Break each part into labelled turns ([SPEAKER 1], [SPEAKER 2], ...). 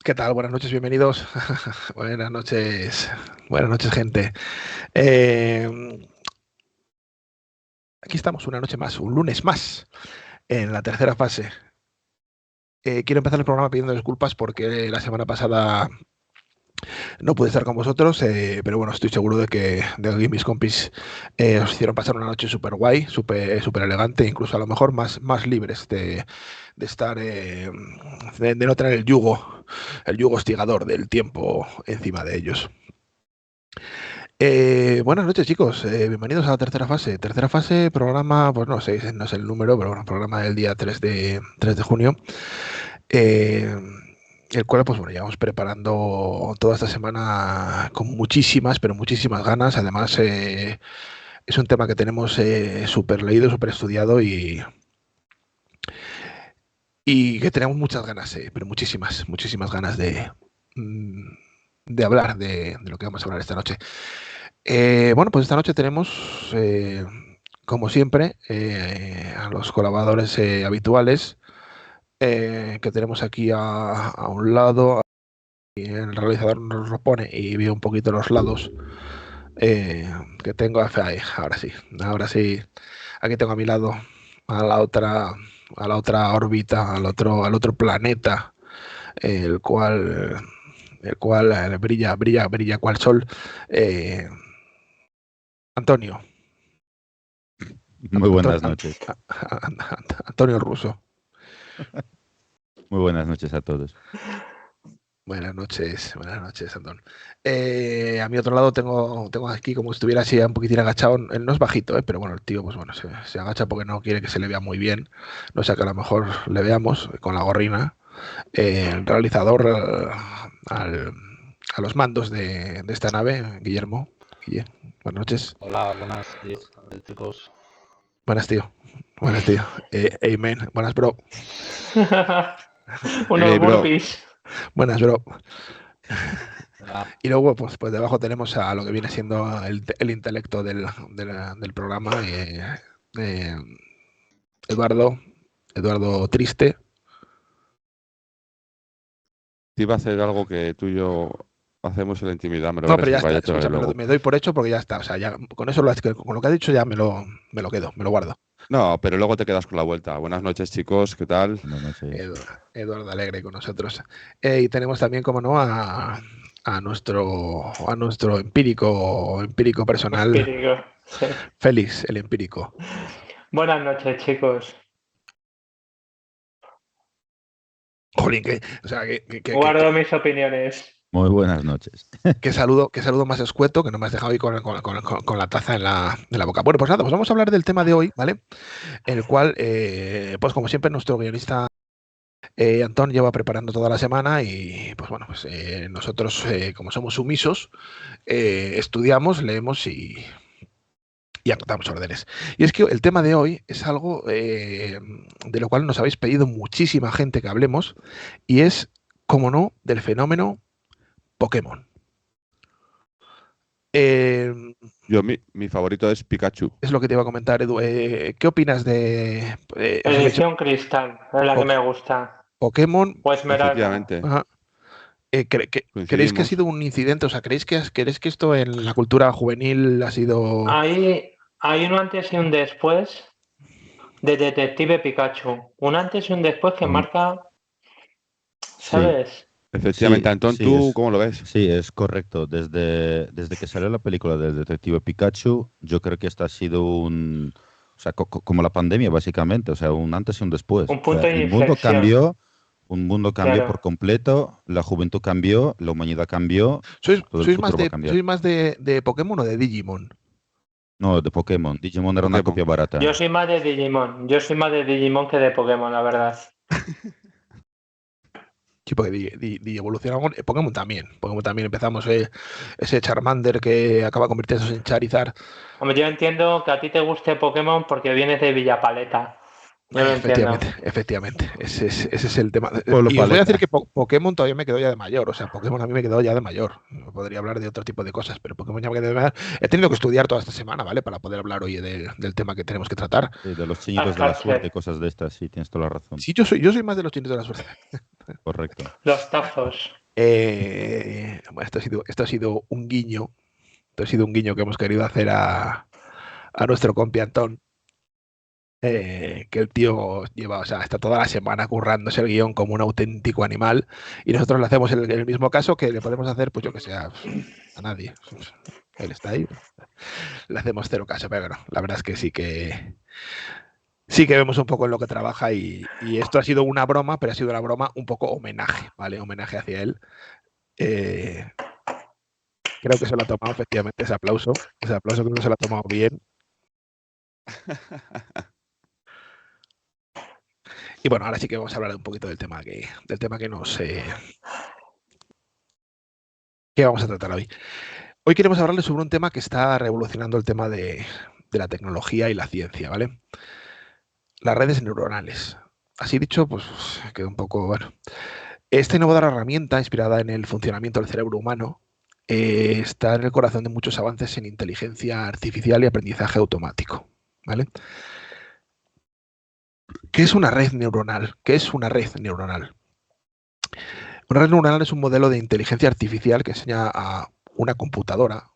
[SPEAKER 1] ¿Qué tal? Buenas noches, bienvenidos. Buenas noches, gente. Aquí estamos una noche más, un lunes más, en la tercera fase. Quiero empezar el programa pidiendo disculpas porque la semana pasada no pude estar con vosotros, pero bueno, estoy seguro de que mis compis os hicieron pasar una noche súper guay, súper elegante, incluso a lo mejor más libres de estar, de no tener el yugo hostigador del tiempo encima de ellos. Buenas noches, chicos. Bienvenidos a la tercera fase. Tercera fase, programa, pues no sé el número, pero bueno, programa del día 3 de junio. eh, el cual, pues bueno, llevamos preparando toda esta semana con muchísimas, pero muchísimas ganas. Además, es un tema que tenemos súper leído, súper estudiado y que tenemos muchas ganas, pero muchísimas ganas mm, de hablar de lo que vamos a hablar esta noche. Bueno, pues esta noche tenemos, como siempre, a los colaboradores habituales que tenemos aquí a un lado. Y el realizador nos lo pone y veo un poquito los lados eh, que tengo. Ahí, ahora sí. Aquí tengo a mi lado a la otra órbita, al otro planeta, el cual brilla cual sol. Eh, Antonio.
[SPEAKER 2] Muy buenas
[SPEAKER 1] Antonio,
[SPEAKER 2] noches.
[SPEAKER 1] Antonio Russo.
[SPEAKER 2] Muy buenas noches a todos.
[SPEAKER 1] Buenas noches, Antón. A mi otro lado tengo aquí como si estuviera así un poquitín agachado. Él no es bajito, pero bueno, el tío pues bueno, se agacha porque no quiere que se le vea muy bien. No sé, que a lo mejor le veamos con la gorrina. El realizador a los mandos de esta nave, Guillermo. Guille, buenas noches.
[SPEAKER 3] Hola, buenas noches, chicos.
[SPEAKER 1] Buenas, tío. Buenas, tío. Amen. Buenas, bro.
[SPEAKER 3] Unos
[SPEAKER 2] Bro,
[SPEAKER 3] burpees.
[SPEAKER 1] Buenas, bro.
[SPEAKER 3] Hola.
[SPEAKER 1] Y luego, pues debajo tenemos a lo que viene siendo el intelecto del programa, eh, Eduardo, Eduardo Triste.
[SPEAKER 2] te iba a hacer algo que tú y yo hacemos en la intimidad, me lo
[SPEAKER 1] No,
[SPEAKER 2] verás
[SPEAKER 1] pero ya
[SPEAKER 2] en
[SPEAKER 1] está,
[SPEAKER 2] Valladolid
[SPEAKER 1] escúchame,
[SPEAKER 2] luego.
[SPEAKER 1] me doy por hecho porque ya está. O sea, ya con eso, con lo que ha dicho, ya me lo quedo, me lo guardo.
[SPEAKER 2] No, pero luego te quedas con la vuelta. Buenas noches, chicos, ¿qué tal?
[SPEAKER 4] Buenas noches.
[SPEAKER 1] Eduardo Alegre con nosotros. Y tenemos también, como no, a nuestro empírico personal,
[SPEAKER 3] Espíritu. Sí.
[SPEAKER 1] Félix, el empírico.
[SPEAKER 3] Buenas noches, chicos.
[SPEAKER 1] Jolín,
[SPEAKER 3] Guardo mis opiniones.
[SPEAKER 4] Muy buenas noches.
[SPEAKER 1] qué saludo más escueto, que no me has dejado ahí con la taza en la boca. Bueno, pues nada, pues vamos a hablar del tema de hoy, ¿vale? En el cual, pues como siempre, nuestro guionista Antón lleva preparando toda la semana y, pues bueno, pues nosotros, como somos sumisos, estudiamos, leemos y anotamos órdenes. Y es que el tema de hoy es algo de lo cual nos habéis pedido muchísima gente que hablemos y es, como no, del fenómeno Pokémon. Eh,
[SPEAKER 2] Mi favorito es Pikachu.
[SPEAKER 1] es lo que te iba a comentar, Edu. ¿Qué opinas de os habéis hecho
[SPEAKER 3] Edición cristal, es la que me gusta.
[SPEAKER 1] Pokémon?
[SPEAKER 3] O Esmeralda.
[SPEAKER 2] Efectivamente,
[SPEAKER 1] Ajá. ¿Creéis que ha
[SPEAKER 2] coincidimos.
[SPEAKER 1] sido un incidente? O sea, ¿creéis que esto en la cultura juvenil ha sido...
[SPEAKER 3] Hay un antes y un después de Detective Pikachu. Un antes y un después que
[SPEAKER 4] Hom-
[SPEAKER 3] marca,
[SPEAKER 4] Sí,
[SPEAKER 3] ¿sabes?
[SPEAKER 2] Efectivamente, Antón,
[SPEAKER 4] sí,
[SPEAKER 2] ¿tú cómo lo ves?
[SPEAKER 4] sí, es correcto. Desde que salió la película del Detective Pikachu, yo creo que esta ha sido o sea, como la pandemia, básicamente, o sea, un antes y un después.
[SPEAKER 3] Un
[SPEAKER 4] O sea,
[SPEAKER 3] punto de inflexión.
[SPEAKER 4] un mundo cambió por
[SPEAKER 3] Claro.
[SPEAKER 4] completo, la juventud cambió, la humanidad cambió, todo el futuro va a cambiar.
[SPEAKER 1] ¿Sois más de Pokémon o de Digimon?
[SPEAKER 4] No, de Pokémon. Digimon era una
[SPEAKER 2] Pokémon.
[SPEAKER 4] copia barata.
[SPEAKER 3] Yo soy más de Digimon. Yo soy más de Digimon que de Pokémon, la verdad.
[SPEAKER 1] Sí, porque evolucionamos. Pokémon también. Pokémon también empezamos ese Charmander que acaba convirtiéndose en Charizard.
[SPEAKER 3] Hombre, yo entiendo que a ti te guste Pokémon porque vienes de Villapaleta. Yo lo entiendo.
[SPEAKER 1] Efectivamente. Ese es el tema.
[SPEAKER 4] Pueblo
[SPEAKER 1] Y os voy a decir
[SPEAKER 4] paleta.
[SPEAKER 1] que Pokémon todavía me quedó ya de mayor. O sea, Pokémon a mí me quedó ya de mayor. Podría hablar de otro tipo de cosas, pero Pokémon ya me quedó de mayor. He tenido que estudiar toda esta semana, ¿vale? Para poder hablar hoy del tema que tenemos que tratar.
[SPEAKER 4] Sí, de los
[SPEAKER 3] Ash
[SPEAKER 4] chinitos de la suerte,
[SPEAKER 3] Catcher.
[SPEAKER 4] cosas de estas, sí, tienes toda la razón.
[SPEAKER 1] Sí, yo soy más de los chinos de la suerte.
[SPEAKER 4] Correcto.
[SPEAKER 3] Los tazos.
[SPEAKER 1] Bueno, esto ha sido un guiño. Esto ha sido un guiño que hemos querido hacer a nuestro compi Antón. Que el tío lleva, o sea, está toda la semana currándose el guión como un auténtico animal y nosotros le hacemos el mismo caso que le podemos hacer, pues yo que sé, a nadie. Él está ahí, le hacemos cero caso, pero bueno, la verdad es que sí que vemos un poco en lo que trabaja y esto ha sido una broma, pero ha sido una broma un poco homenaje, ¿vale? Homenaje hacia él. Creo que se lo ha tomado efectivamente ese aplauso creo que se lo ha tomado bien. Y bueno, ahora sí que vamos a hablar un poquito del tema que vamos a tratar hoy. Hoy queremos hablarles sobre un tema que está revolucionando el tema de la tecnología y la ciencia, ¿vale? Las redes neuronales. Así dicho, pues queda un poco, bueno. Esta innovadora herramienta, inspirada en el funcionamiento del cerebro humano, está en el corazón de muchos avances en inteligencia artificial y aprendizaje automático, ¿vale? ¿Qué es una red neuronal? ¿Qué es una red neuronal? Una red neuronal es un modelo de inteligencia artificial que enseña a una computadora a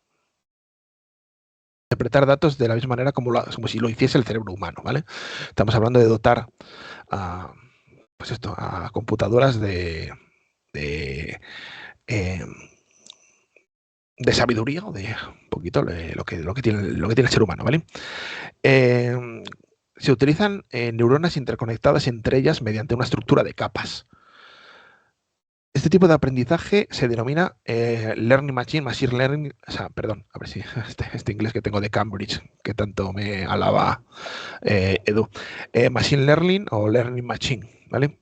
[SPEAKER 1] interpretar datos de la misma manera como si lo hiciese el cerebro humano, ¿vale? Estamos hablando de dotar a, pues esto, a computadoras de sabiduría o de un poquito lo que tiene el ser humano, ¿vale? Se utilizan neuronas interconectadas entre ellas mediante una estructura de capas. Este tipo de aprendizaje se denomina Learning Machine Learning, o sea, perdón, a ver si este inglés que tengo de Cambridge, que tanto me alaba Edu. Machine Learning o Learning Machine, ¿vale?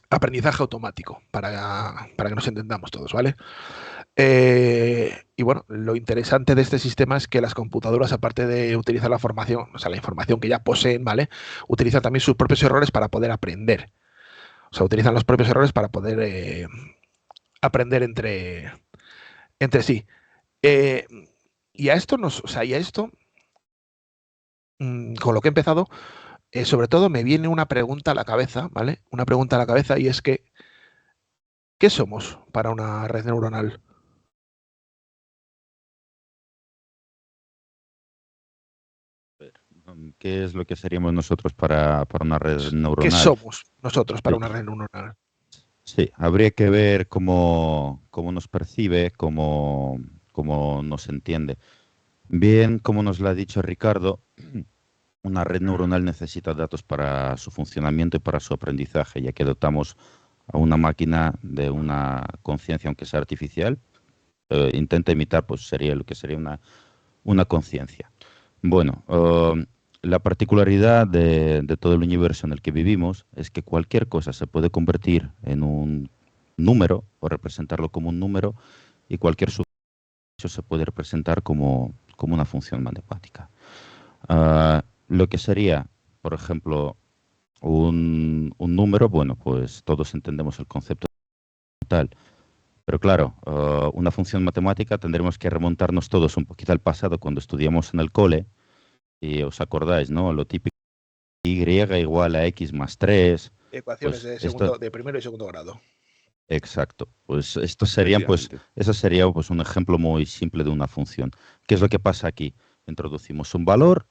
[SPEAKER 1] Aprendizaje automático, para que nos entendamos todos, ¿vale? Y bueno, lo interesante de este sistema es que las computadoras, aparte de utilizar la formación, o sea, la información que ya poseen, ¿vale? Utilizan también sus propios errores para poder aprender. O sea, utilizan los propios errores para poder aprender entre sí. Y a esto con lo que he empezado, sobre todo me viene una pregunta a la cabeza, ¿vale? Una pregunta a la cabeza y es que, ¿qué somos para una red neuronal?
[SPEAKER 4] ¿Qué es lo que seríamos nosotros para una red
[SPEAKER 1] ¿Qué
[SPEAKER 4] neuronal?
[SPEAKER 1] somos nosotros para
[SPEAKER 4] Sí.
[SPEAKER 1] una red neuronal?
[SPEAKER 4] Sí, habría que ver cómo nos percibe, cómo nos entiende. Bien, como nos lo ha dicho Ricardo, una red neuronal necesita datos para su funcionamiento y para su aprendizaje, ya que dotamos a una máquina de una conciencia, aunque sea artificial. Intenta imitar, pues sería lo que sería una conciencia. Bueno, la particularidad de todo el universo en el que vivimos es que cualquier cosa se puede convertir en un número o representarlo como un número y cualquier suceso se puede representar como una función matemática. Lo que sería, por ejemplo, un número, bueno, pues todos entendemos el concepto tal. Pero claro, una función matemática tendremos que remontarnos todos un poquito al pasado cuando estudiamos en el cole. Y os acordáis, ¿no? Lo típico, y igual a x más 3.
[SPEAKER 1] Ecuaciones
[SPEAKER 4] Pues
[SPEAKER 1] de primero y segundo grado.
[SPEAKER 4] Exacto. Pues estos serían, pues, eso sería pues un ejemplo muy simple de una función. ¿Qué es lo que pasa aquí? Introducimos un valor,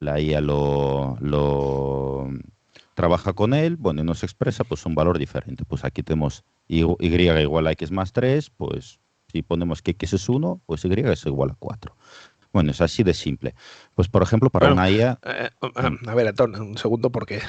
[SPEAKER 4] la IA lo trabaja con él, bueno, y nos expresa pues un valor diferente. Pues aquí tenemos y igual a x más 3, pues si ponemos que x es 1, pues y es igual a 4. Bueno, es así de simple. Pues, por ejemplo, para una IA...
[SPEAKER 1] a ver, Antón, un segundo, porque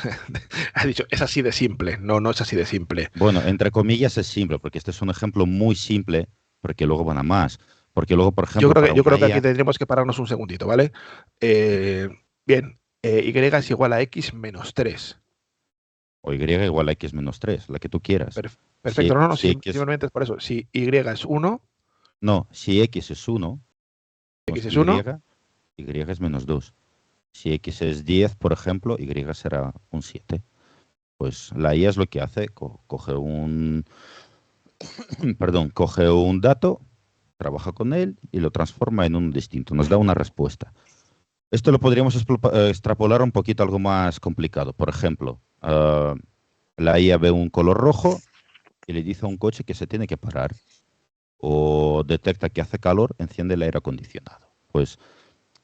[SPEAKER 1] has dicho, es así de simple. No, no es así de simple.
[SPEAKER 4] Bueno, entre comillas es simple, porque este es un ejemplo muy simple, porque luego van a más. Porque luego, por ejemplo,
[SPEAKER 1] yo creo que aquí tendríamos que pararnos un segundito, ¿vale? Bien, y es igual a x menos 3.
[SPEAKER 4] O y igual a x menos 3, la que tú quieras.
[SPEAKER 1] Perfecto,
[SPEAKER 4] si
[SPEAKER 1] simplemente es por eso. Si y es 1...
[SPEAKER 4] No, si x es 1,
[SPEAKER 1] x es 1,
[SPEAKER 4] y es menos 2. Si x es 10, por ejemplo, y será un 7. Pues la IA es lo que hace, coge un dato, trabaja con él y lo transforma en un distinto, nos da una respuesta. Esto lo podríamos extrapolar un poquito a algo más complicado. Por ejemplo, la IA ve un color rojo y le dice a un coche que se tiene que parar, o detecta que hace calor, enciende el aire acondicionado. Pues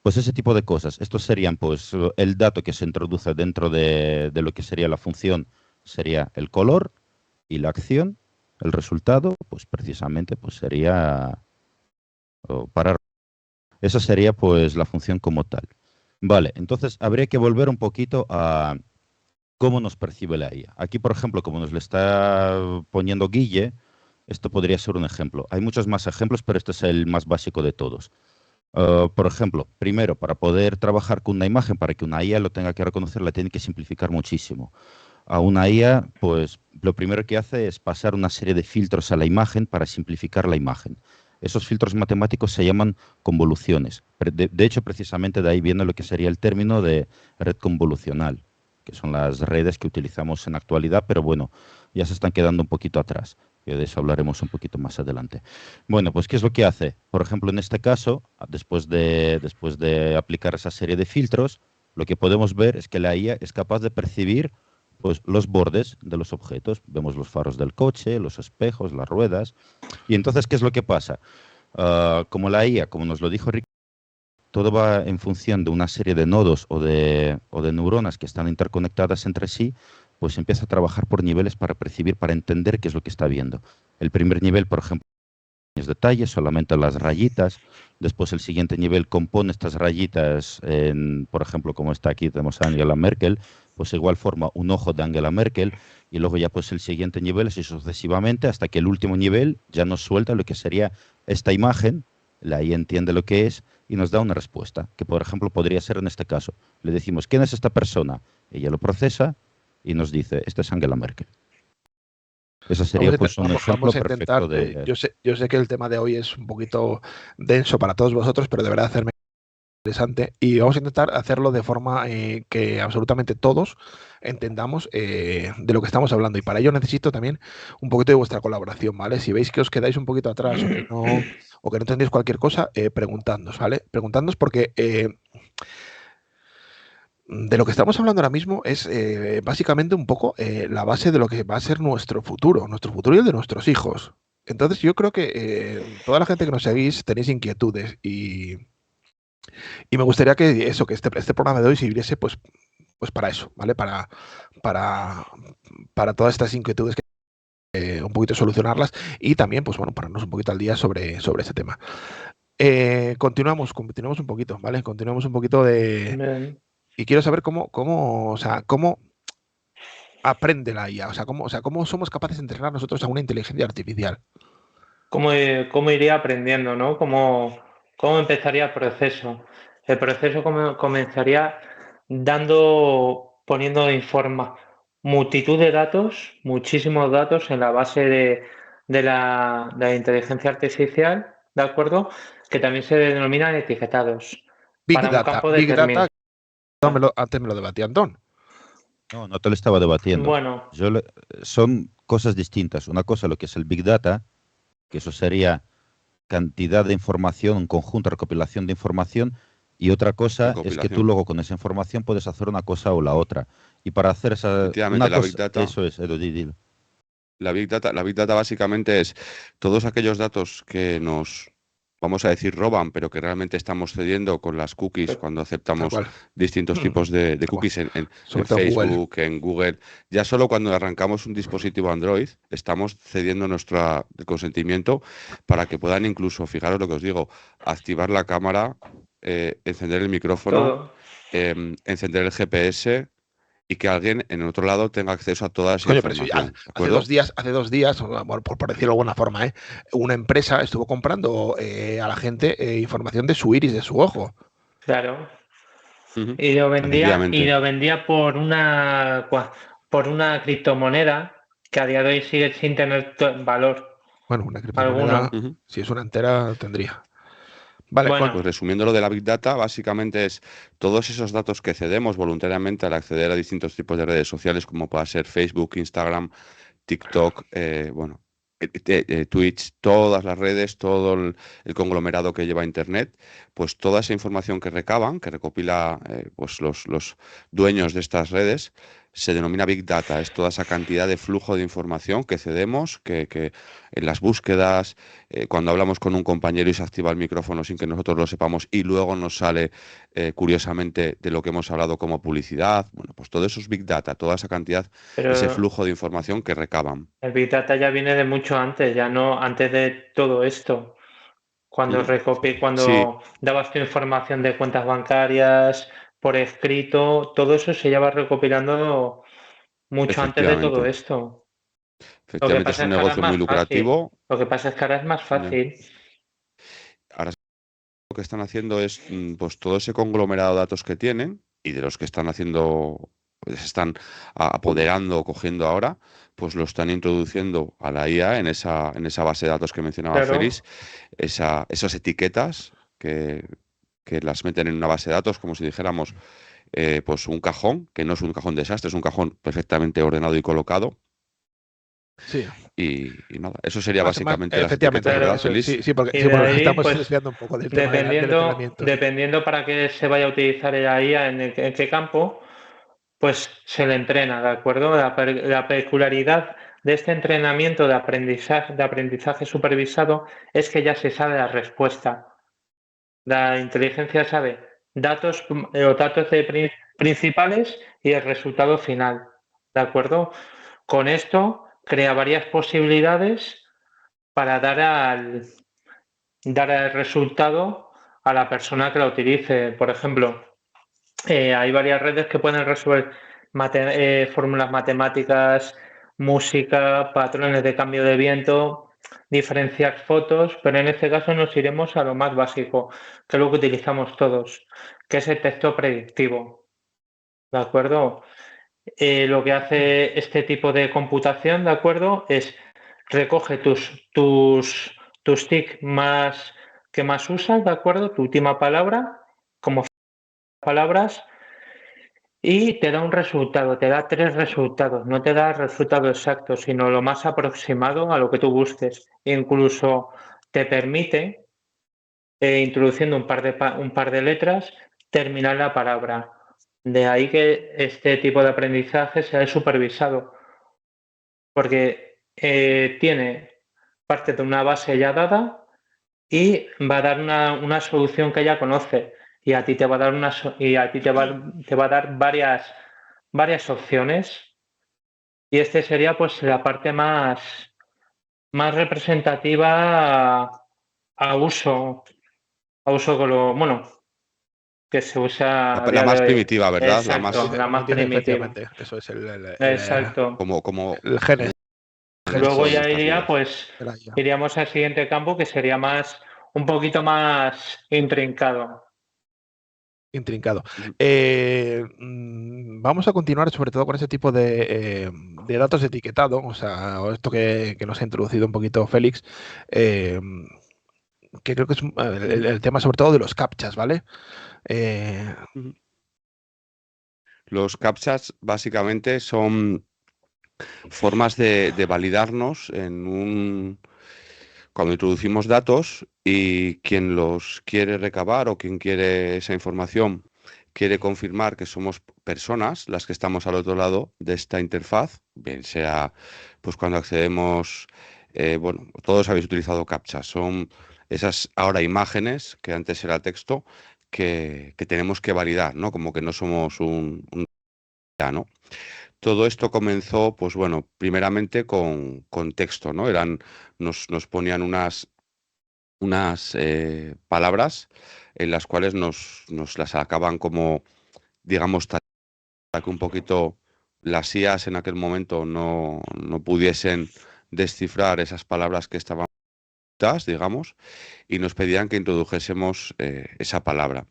[SPEAKER 4] ese tipo de cosas. Estos serían, pues, el dato que se introduce dentro de lo que sería la función, sería el color, y la acción, el resultado, pues precisamente pues sería parar. Esa sería pues la función como tal. Vale, entonces habría que volver un poquito a cómo nos percibe la IA. Aquí, por ejemplo, como nos le está poniendo Guille, esto podría ser un ejemplo. Hay muchos más ejemplos, pero este es el más básico de todos. Por ejemplo, primero, para poder trabajar con una imagen, para que una IA lo tenga que reconocer, la tiene que simplificar muchísimo. A una IA, pues lo primero que hace es pasar una serie de filtros a la imagen para simplificar la imagen. Esos filtros matemáticos se llaman convoluciones. De hecho, precisamente de ahí viene lo que sería el término de red convolucional, que son las redes que utilizamos en la actualidad, pero bueno, ya se están quedando un poquito atrás. De eso hablaremos un poquito más adelante. Bueno, pues ¿qué es lo que hace? Por ejemplo, en este caso, después de aplicar esa serie de filtros, lo que podemos ver es que la IA es capaz de percibir pues, los bordes de los objetos. Vemos los faros del coche, los espejos, las ruedas. Y entonces, ¿qué es lo que pasa? Como la IA, como nos lo dijo Ricardo, todo va en función de una serie de nodos o de neuronas que están interconectadas entre sí, pues empieza a trabajar por niveles para percibir, para entender qué es lo que está viendo. El primer nivel, por ejemplo, detalles, solamente las rayitas. Después el siguiente nivel compone estas rayitas, por ejemplo, como está aquí, tenemos a Angela Merkel, pues igual forma un ojo de Angela Merkel, y luego ya pues el siguiente nivel, así sucesivamente, hasta que el último nivel ya nos suelta lo que sería esta imagen, la IA entiende lo que es y nos da una respuesta, que por ejemplo podría ser en este caso. Le decimos, ¿quién es esta persona? Ella lo procesa y nos dice, esta es Angela Merkel. Eso sería pues un ejemplo
[SPEAKER 1] vamos a intentar,
[SPEAKER 4] perfecto de...
[SPEAKER 1] yo sé que el tema de hoy es un poquito denso para todos vosotros, pero deberá hacerme interesante y vamos a intentar hacerlo de forma que absolutamente todos entendamos de lo que estamos hablando, y para ello necesito también un poquito de vuestra colaboración, ¿vale? Si veis que os quedáis un poquito atrás o que no entendéis cualquier cosa, preguntadnos, ¿vale? Preguntadnos porque de lo que estamos hablando ahora mismo es básicamente un poco la base de lo que va a ser nuestro futuro y el de nuestros hijos. Entonces yo creo que toda la gente que nos seguís tenéis inquietudes y me gustaría que eso, que este programa de hoy sirviese pues para eso, ¿vale? Para, para todas estas inquietudes que un poquito solucionarlas y también, pues bueno, ponernos un poquito al día sobre este tema. Continuamos un poquito, ¿vale? Continuamos un poquito de...
[SPEAKER 3] Bien.
[SPEAKER 1] Y quiero saber cómo aprende la IA, cómo somos capaces de entrenar nosotros a una inteligencia artificial.
[SPEAKER 3] ¿Cómo iría aprendiendo, ¿no? ¿Cómo empezaría el proceso? El proceso comenzaría poniendo multitud de datos, muchísimos datos en la base de la inteligencia artificial, ¿de acuerdo? Que también se denominan etiquetados
[SPEAKER 1] Big
[SPEAKER 3] para un
[SPEAKER 1] Data,
[SPEAKER 3] campo
[SPEAKER 1] Big
[SPEAKER 3] determinado.
[SPEAKER 1] Data, antes me lo debatía Antón.
[SPEAKER 4] No te lo estaba debatiendo.
[SPEAKER 3] Bueno,
[SPEAKER 4] Son cosas distintas. Una cosa lo que es el Big Data, que eso sería cantidad de información, un conjunto, recopilación de información, y otra cosa es que tú luego con esa información puedes hacer una cosa o la otra. Y para hacer esa
[SPEAKER 2] Efectivamente,
[SPEAKER 4] una
[SPEAKER 2] Big Data,
[SPEAKER 4] eso es, Edu, dilo.
[SPEAKER 2] La Big Data básicamente es todos aquellos datos que nos, vamos a decir, roban, pero que realmente estamos cediendo con las cookies cuando aceptamos distintos tipos de cookies en Facebook, en Google. Ya solo cuando arrancamos un dispositivo Android estamos cediendo nuestro consentimiento para que puedan incluso, fijaros lo que os digo, activar la cámara, encender el micrófono, encender el GPS, y que alguien en el otro lado tenga acceso a toda esa información.
[SPEAKER 1] Hace dos días, por decirlo de alguna forma, una empresa estuvo comprando a la gente información de su iris, de su ojo.
[SPEAKER 3] claro. Y lo vendía por una criptomoneda que a día de hoy sigue sin tener valor.
[SPEAKER 1] Bueno, una criptomoneda, si es una entera, tendría. Vale,
[SPEAKER 2] bueno, pues resumiendo lo de la Big Data, básicamente es todos esos datos que cedemos voluntariamente al acceder a distintos tipos de redes sociales, como pueda ser Facebook, Instagram, TikTok, Twitch, todas las redes, todo el conglomerado que lleva Internet, pues toda esa información que recaban, que recopila pues los dueños de estas redes, se denomina Big Data, es toda esa cantidad de flujo de información que cedemos, que en las búsquedas, cuando hablamos con un compañero y se activa el micrófono sin que nosotros lo sepamos y luego nos sale curiosamente de lo que hemos hablado como publicidad, bueno, pues todo eso es Big Data, toda esa cantidad, ese
[SPEAKER 3] Pero
[SPEAKER 2] flujo de información que recaban.
[SPEAKER 3] el Big Data ya viene de mucho antes, ya no antes de todo esto. Cuando
[SPEAKER 2] Sí,
[SPEAKER 3] cuando dabas tu información de cuentas bancarias por escrito, todo eso se lleva recopilando mucho antes de todo
[SPEAKER 2] efectivamente.
[SPEAKER 3] esto. Lo que
[SPEAKER 2] Efectivamente, es
[SPEAKER 3] pasa
[SPEAKER 2] un
[SPEAKER 3] es que ahora es
[SPEAKER 2] negocio muy
[SPEAKER 3] más fácil.
[SPEAKER 2] lucrativo.
[SPEAKER 3] Lo que pasa es que ahora es más
[SPEAKER 2] Ya.
[SPEAKER 3] fácil.
[SPEAKER 2] Ahora lo que están haciendo es pues todo ese conglomerado de datos que tienen y de los que están haciendo, pues están apoderando o cogiendo ahora, pues lo están introduciendo a la IA en esa base de datos que mencionaba
[SPEAKER 3] Claro,
[SPEAKER 2] Félix, esas etiquetas que las meten en una base de datos, como si dijéramos, pues un cajón, que no es un cajón desastre, es un cajón perfectamente ordenado y colocado.
[SPEAKER 1] Sí.
[SPEAKER 2] Y nada, eso sería básicamente las
[SPEAKER 1] Efectivamente,
[SPEAKER 2] etiquetas, ¿verdad,
[SPEAKER 3] claro.
[SPEAKER 2] Félix?
[SPEAKER 1] sí, porque,
[SPEAKER 3] Y
[SPEAKER 1] sí,
[SPEAKER 3] de
[SPEAKER 1] porque nos
[SPEAKER 3] ahí,
[SPEAKER 1] estamos
[SPEAKER 3] pues,
[SPEAKER 1] desviando un poco del tema del entrenamiento.
[SPEAKER 3] dependiendo para qué se vaya a utilizar la IA en qué campo, pues se le entrena, ¿de acuerdo? La peculiaridad de este entrenamiento de aprendizaje supervisado es que ya se sabe la respuesta. La inteligencia sabe los datos principales y el resultado final, ¿de acuerdo? Con esto crea varias posibilidades para dar el resultado a la persona que la utilice. Por ejemplo, hay varias redes que pueden resolver fórmulas matemáticas, música, patrones de cambio de viento, diferenciar fotos, pero en este caso nos iremos a lo más básico, que es lo que utilizamos todos, que es el texto predictivo. ¿De acuerdo? Lo que hace este tipo de computación, ¿de acuerdo? Es recoge tus TIC que más usas, ¿de acuerdo? Tu última palabra, como palabras, y te da un resultado, te da 3 resultados, no te da el resultado exacto, sino lo más aproximado a lo que tú busques. Incluso te permite, introduciendo un par de letras, terminar la palabra. De ahí que este tipo de aprendizaje sea supervisado, porque tiene parte de una base ya dada y va a dar una solución que ya conoce y a ti te va a dar te va a dar varias opciones y este sería pues la parte más representativa a uso bueno, que se usa a
[SPEAKER 2] La
[SPEAKER 3] día de
[SPEAKER 2] más
[SPEAKER 3] hoy.
[SPEAKER 2] primitiva, ¿verdad? La
[SPEAKER 3] Exacto,
[SPEAKER 2] más
[SPEAKER 3] la
[SPEAKER 1] Como
[SPEAKER 3] más
[SPEAKER 1] dice
[SPEAKER 3] primitiva.
[SPEAKER 1] efectivamente, eso es
[SPEAKER 3] Exacto.
[SPEAKER 2] como
[SPEAKER 1] el genes,
[SPEAKER 3] Luego
[SPEAKER 2] sí,
[SPEAKER 3] ya
[SPEAKER 2] así es.
[SPEAKER 1] de la IA.
[SPEAKER 3] iríamos al siguiente campo que sería un poquito más intrincado.
[SPEAKER 1] Intrincado.
[SPEAKER 2] Ujú.
[SPEAKER 1] Vamos a continuar sobre todo con ese tipo de datos de etiquetado, o sea, esto que nos ha introducido un poquito Félix, eh, que creo que es el tema sobre todo de los captchas, ¿vale? Eh,
[SPEAKER 2] Ujú. Los CAPTCHAs básicamente son formas de validarnos cuando introducimos datos y quien los quiere recabar o quien quiere esa información quiere confirmar que somos personas las que estamos al otro lado de esta interfaz, bien sea pues cuando accedemos, bueno, todos habéis utilizado CAPTCHA, son esas ahora imágenes que antes era texto que tenemos que validar, ¿no? Como que no somos un ¿no? Todo esto comenzó, pues bueno, primeramente con texto, ¿no? Nos ponían unas palabras en las cuales nos las sacaban como, digamos, para que un poquito las IAs en aquel momento no pudiesen descifrar esas palabras que estaban ocultas, digamos, y nos pedían que introdujésemos esa palabra.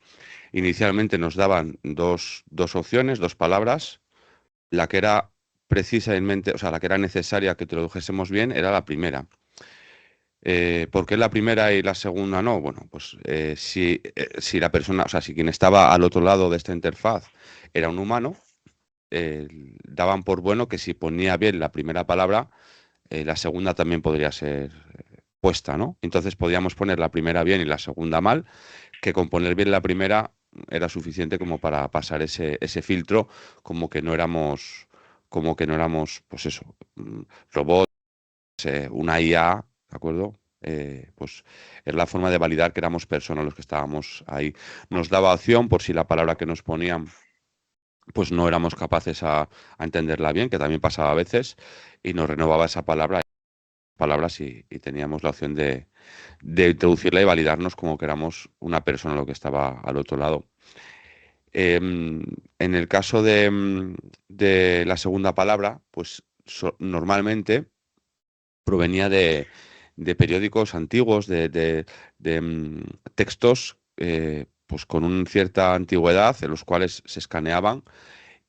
[SPEAKER 2] Inicialmente nos daban dos opciones, dos palabras. La que era precisamente, o sea, la que era necesaria que tradujésemos bien era la primera. ¿Por qué la primera y la segunda no? Bueno, pues si la persona, o sea, si quien estaba al otro lado de esta interfaz era un humano, eh, daban por bueno que si ponía bien la primera palabra, la segunda también podría ser puesta, ¿no? Entonces podíamos poner la primera bien y la segunda mal, que con poner bien la primera era suficiente como para pasar ese filtro, como que no éramos como que no éramos, pues eso, robots, una IA, ¿de acuerdo? Pues es la forma de validar que éramos personas los que estábamos ahí. Nos daba opción por si la palabra que nos ponían pues no éramos capaces a entenderla bien, que también pasaba a veces, y nos renovaba esa palabras y teníamos la opción de introducirla y validarnos como que éramos una persona lo que estaba al otro lado. En el caso de la segunda palabra, pues normalmente provenía de periódicos antiguos, de textos pues con una cierta antigüedad, en los cuales se escaneaban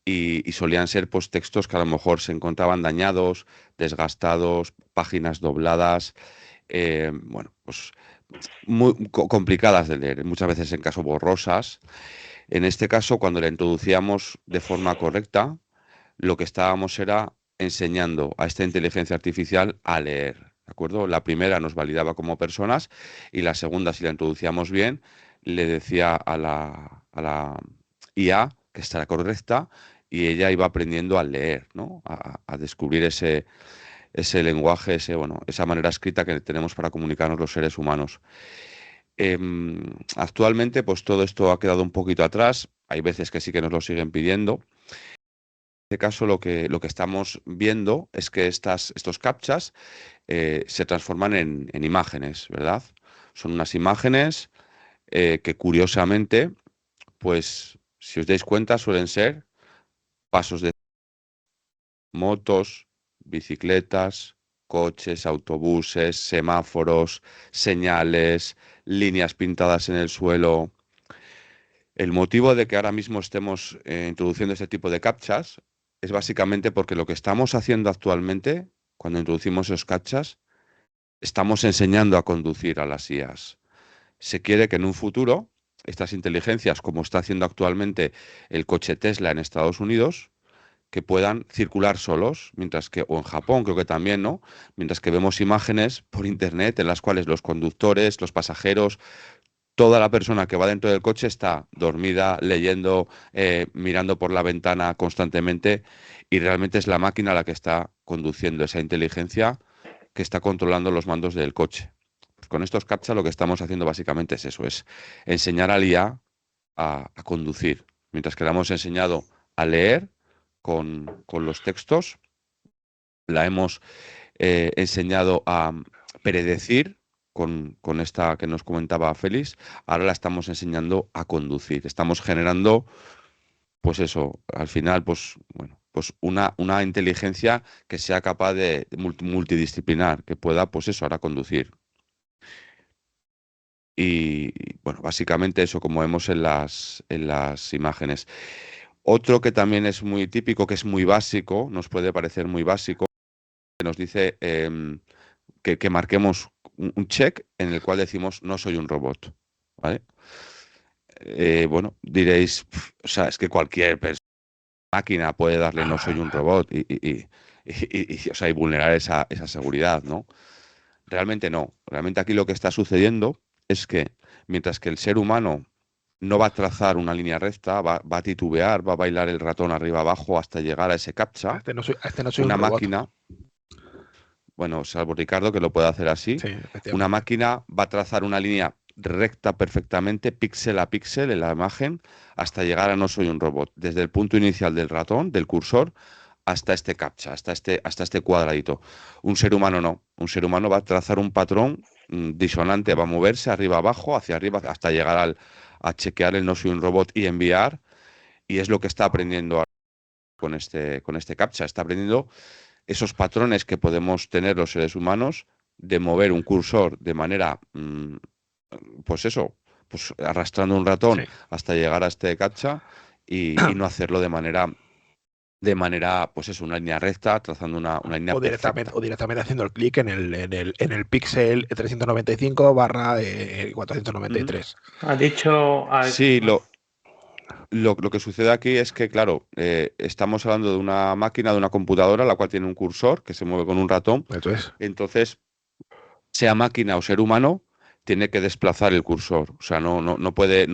[SPEAKER 2] y solían ser pues textos que a lo mejor se encontraban dañados, desgastados, páginas dobladas, bueno, pues muy complicadas de leer, muchas veces en caso borrosas. En este caso, cuando la introducíamos de forma correcta, lo que estábamos era enseñando a esta inteligencia artificial a leer, ¿de acuerdo? La primera nos validaba como personas y la segunda, si la introducíamos bien, le decía a la IA que estará correcta y ella iba aprendiendo a leer, ¿no? A descubrir ese lenguaje, bueno, esa manera escrita que tenemos para comunicarnos los seres humanos. Actualmente, pues todo esto ha quedado un poquito atrás. Hay veces que sí que nos lo siguen pidiendo. En este caso, lo que estamos viendo es que estos captchas se transforman en imágenes, ¿verdad? Son unas imágenes que curiosamente, pues si os dais cuenta, suelen ser pasos de motos, bicicletas, coches, autobuses, semáforos, señales, líneas pintadas en el suelo. El motivo de que ahora mismo estemos introduciendo este tipo de captchas es básicamente porque lo que estamos haciendo actualmente, cuando introducimos esos captchas, estamos enseñando a conducir a las IAs. Se quiere que en un futuro estas inteligencias, como está haciendo actualmente el coche Tesla en Estados Unidos, que puedan circular solos, mientras que, o en Japón creo que también, ¿no? Mientras que vemos imágenes por internet en las cuales los conductores, los pasajeros, toda la persona que va dentro del coche está dormida, leyendo, mirando por la ventana constantemente y realmente es la máquina la que está conduciendo esa inteligencia que está controlando los mandos del coche. Pues con estos captcha lo que estamos haciendo básicamente es eso, es enseñar al IA a conducir, mientras que le hemos enseñado a leer con los textos, la hemos enseñado a predecir con esta que nos comentaba Félix, ahora la estamos enseñando a conducir. Estamos generando, pues eso, al final, pues bueno, pues una inteligencia que sea capaz de multidisciplinar, que pueda, pues eso, ahora conducir. Y bueno, básicamente eso, como vemos en las imágenes. Otro que también es muy típico, que es muy básico, nos puede parecer muy básico, que nos dice que marquemos un check en el cual decimos no soy un robot, ¿vale? Bueno, diréis, o sea, es que cualquier máquina puede darle no soy un robot o sea, y vulnerar esa seguridad, ¿no? Realmente no. Realmente aquí lo que está sucediendo es que mientras que el ser humano no va a trazar una línea recta, va a titubear, va a bailar el ratón arriba abajo hasta llegar a ese captcha,
[SPEAKER 1] no soy
[SPEAKER 2] una
[SPEAKER 1] un robot.
[SPEAKER 2] máquina, bueno, salvo Ricardo que lo puede hacer así,
[SPEAKER 1] Sí,
[SPEAKER 2] una máquina va a trazar una línea recta perfectamente, píxel a píxel en la imagen, hasta llegar a no soy un robot, desde el punto inicial del ratón, del cursor, hasta este captcha, hasta este cuadradito. Un ser humano no, un ser humano va a trazar un patrón disonante, va a moverse arriba abajo, hacia arriba, hasta llegar a chequear el no soy un robot y enviar, y es lo que está aprendiendo con este captcha, está aprendiendo esos patrones que podemos tener los seres humanos de mover un cursor de manera, pues eso, pues arrastrando un ratón
[SPEAKER 1] Sí.
[SPEAKER 2] hasta llegar a este captcha y no hacerlo de manera, pues eso, una línea recta, trazando una línea perfecta.
[SPEAKER 1] O directamente haciendo el clic en el píxel 395/493.
[SPEAKER 3] Ha dicho...
[SPEAKER 2] Sí, lo que sucede aquí es que, claro, estamos hablando de una máquina, de una computadora, la cual tiene un cursor que se mueve con un ratón. Entonces, sea máquina o ser humano, tiene que desplazar el cursor. O sea, no puede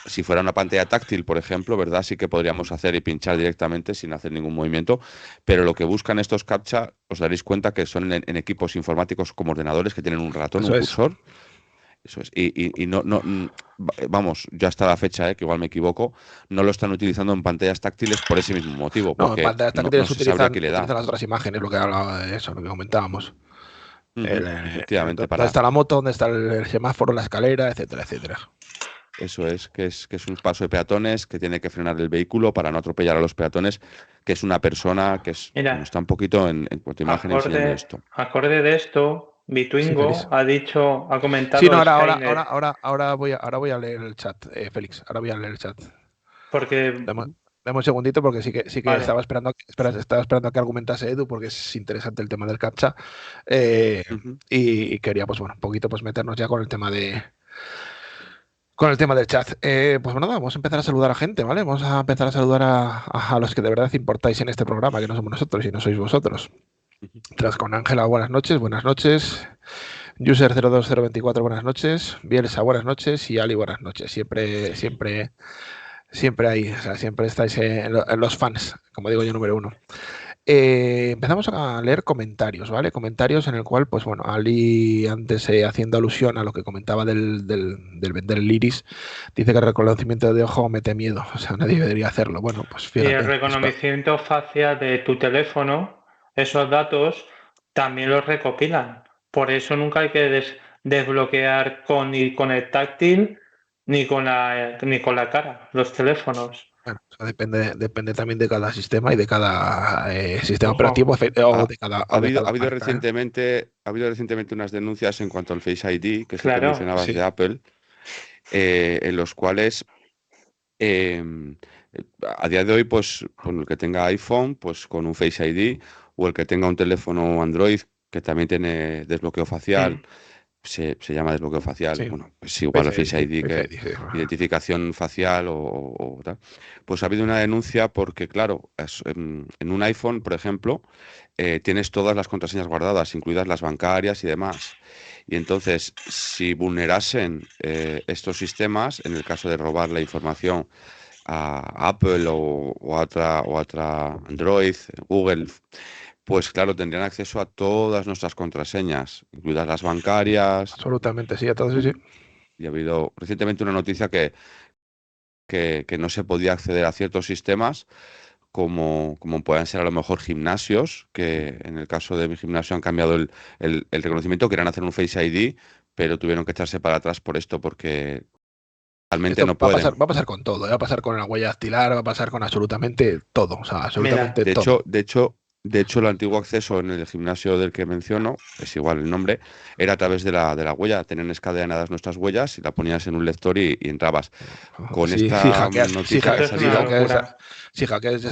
[SPEAKER 2] si fuera una pantalla táctil, por ejemplo, ¿verdad? Sí que podríamos hacer y pinchar directamente sin hacer ningún movimiento, pero lo que buscan estos CAPTCHA, os daréis cuenta que son en equipos informáticos como ordenadores que tienen un ratón, un cursor. Eso es. Y no, vamos, yo hasta la fecha, que igual me equivoco, no lo están utilizando en pantallas táctiles por ese mismo motivo. Porque
[SPEAKER 1] en pantallas táctiles
[SPEAKER 2] utilizan
[SPEAKER 1] las otras imágenes, lo que hablaba de eso, lo que comentábamos.
[SPEAKER 2] Efectivamente.
[SPEAKER 1] ¿Dónde está la moto? ¿Dónde está el semáforo, la escalera, etcétera, etcétera?
[SPEAKER 2] Eso es que es un paso de peatones, que tiene que frenar el vehículo para no atropellar a los peatones, que es una persona que está un poquito en cuanto a imagen enseñando esto.
[SPEAKER 3] Acorde de esto, Bitwingo ha comentado.
[SPEAKER 1] Sí, no, ahora voy a leer el chat, Félix. Ahora voy a leer el chat.
[SPEAKER 3] Porque
[SPEAKER 1] dame un segundito porque sí que vale. estaba esperando a que argumentase Edu porque es interesante el tema del CAPTCHA y quería pues bueno un poquito pues meternos ya con el tema del chat. Pues bueno, vamos a empezar a saludar a gente, ¿vale? Vamos a empezar a saludar a los que de verdad importáis en este programa, que no somos nosotros y no sois vosotros. Tras con Ángela, buenas noches. User02024, buenas noches. Bielsa, buenas noches. Y Ali, buenas noches. Siempre hay, o sea, siempre estáis en los fans, como digo yo, número uno. Empezamos a leer comentarios, ¿vale? Comentarios en el cual, pues bueno, Ali, antes haciendo alusión a lo que comentaba del vender el iris, dice que el reconocimiento de ojo mete miedo, o sea, nadie debería hacerlo. Bueno, pues fíjate.
[SPEAKER 3] Y el reconocimiento facial de tu teléfono, esos datos también los recopilan. Por eso nunca hay que desbloquear ni con el táctil ni con la cara los teléfonos.
[SPEAKER 1] Bueno, o sea, depende también de cada sistema y de cada sistema operativo o de cada.
[SPEAKER 2] Ha habido recientemente unas denuncias en cuanto al Face ID, que es lo que mencionabas de Apple, en los cuales a día de hoy, pues con el que tenga iPhone, pues con un Face ID, o el que tenga un teléfono Android que también tiene desbloqueo facial. Se llama desbloqueo facial, bueno, pues igual Face ID que identificación facial o tal. Pues ha habido una denuncia porque, claro, en un iPhone, por ejemplo, tienes todas las contraseñas guardadas, incluidas las bancarias y demás. Y entonces, si vulnerasen estos sistemas, en el caso de robar la información a Apple o a otra Android, Google, pues claro, tendrían acceso a todas nuestras contraseñas, incluidas las bancarias.
[SPEAKER 1] Absolutamente, sí, a todos, sí.
[SPEAKER 2] Y ha habido recientemente una noticia que no se podía acceder a ciertos sistemas, como puedan ser a lo mejor gimnasios, que en el caso de mi gimnasio han cambiado el reconocimiento, querían hacer un Face ID, pero tuvieron que echarse para atrás por esto, porque realmente no pueden.
[SPEAKER 1] Va a pasar con todo, va a pasar con la huella dactilar, va a pasar con absolutamente todo, o sea, absolutamente todo.
[SPEAKER 2] De hecho, el antiguo acceso en el gimnasio del que menciono, es igual el nombre, era a través de la huella. Tenían escaneadas nuestras huellas y la ponías en un lector y entrabas. Con esta noticia que ha salido,
[SPEAKER 1] hackeas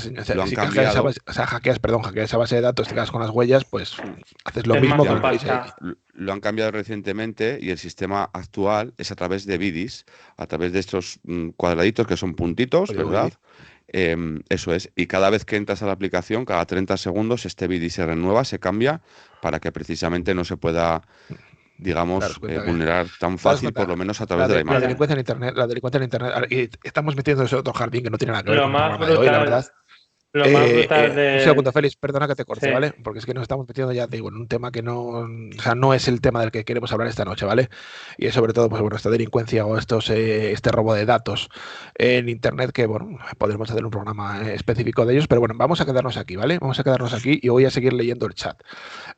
[SPEAKER 1] esa base de datos, te quedas con las huellas, pues haces lo mismo con el Face ID.
[SPEAKER 2] Lo han cambiado recientemente y el sistema actual es a través de BIDIS, a través de estos cuadraditos que son puntitos, ¿verdad? Eso es, y cada vez que entras a la aplicación, cada 30 segundos, este BIDI se renueva, se cambia, para que precisamente no se pueda, digamos, vulnerar tan fácil, por lo menos a través de la imagen.
[SPEAKER 1] La delincuencia en Internet, y estamos metiendo en otro jardín que no tiene nada que ver con el programa de hoy, la verdad.
[SPEAKER 3] Lo más brutal de...
[SPEAKER 1] Un segundo, Félix, perdona que te corte, ¿vale? Porque es que nos estamos metiendo, ya te digo, en un tema que no es el tema del que queremos hablar esta noche, ¿vale? Y es sobre todo, pues bueno, esta delincuencia o este robo de datos en Internet, que bueno, podremos hacer un programa específico de ellos, pero bueno, vamos a quedarnos aquí, ¿vale? Vamos a quedarnos aquí y voy a seguir leyendo el chat.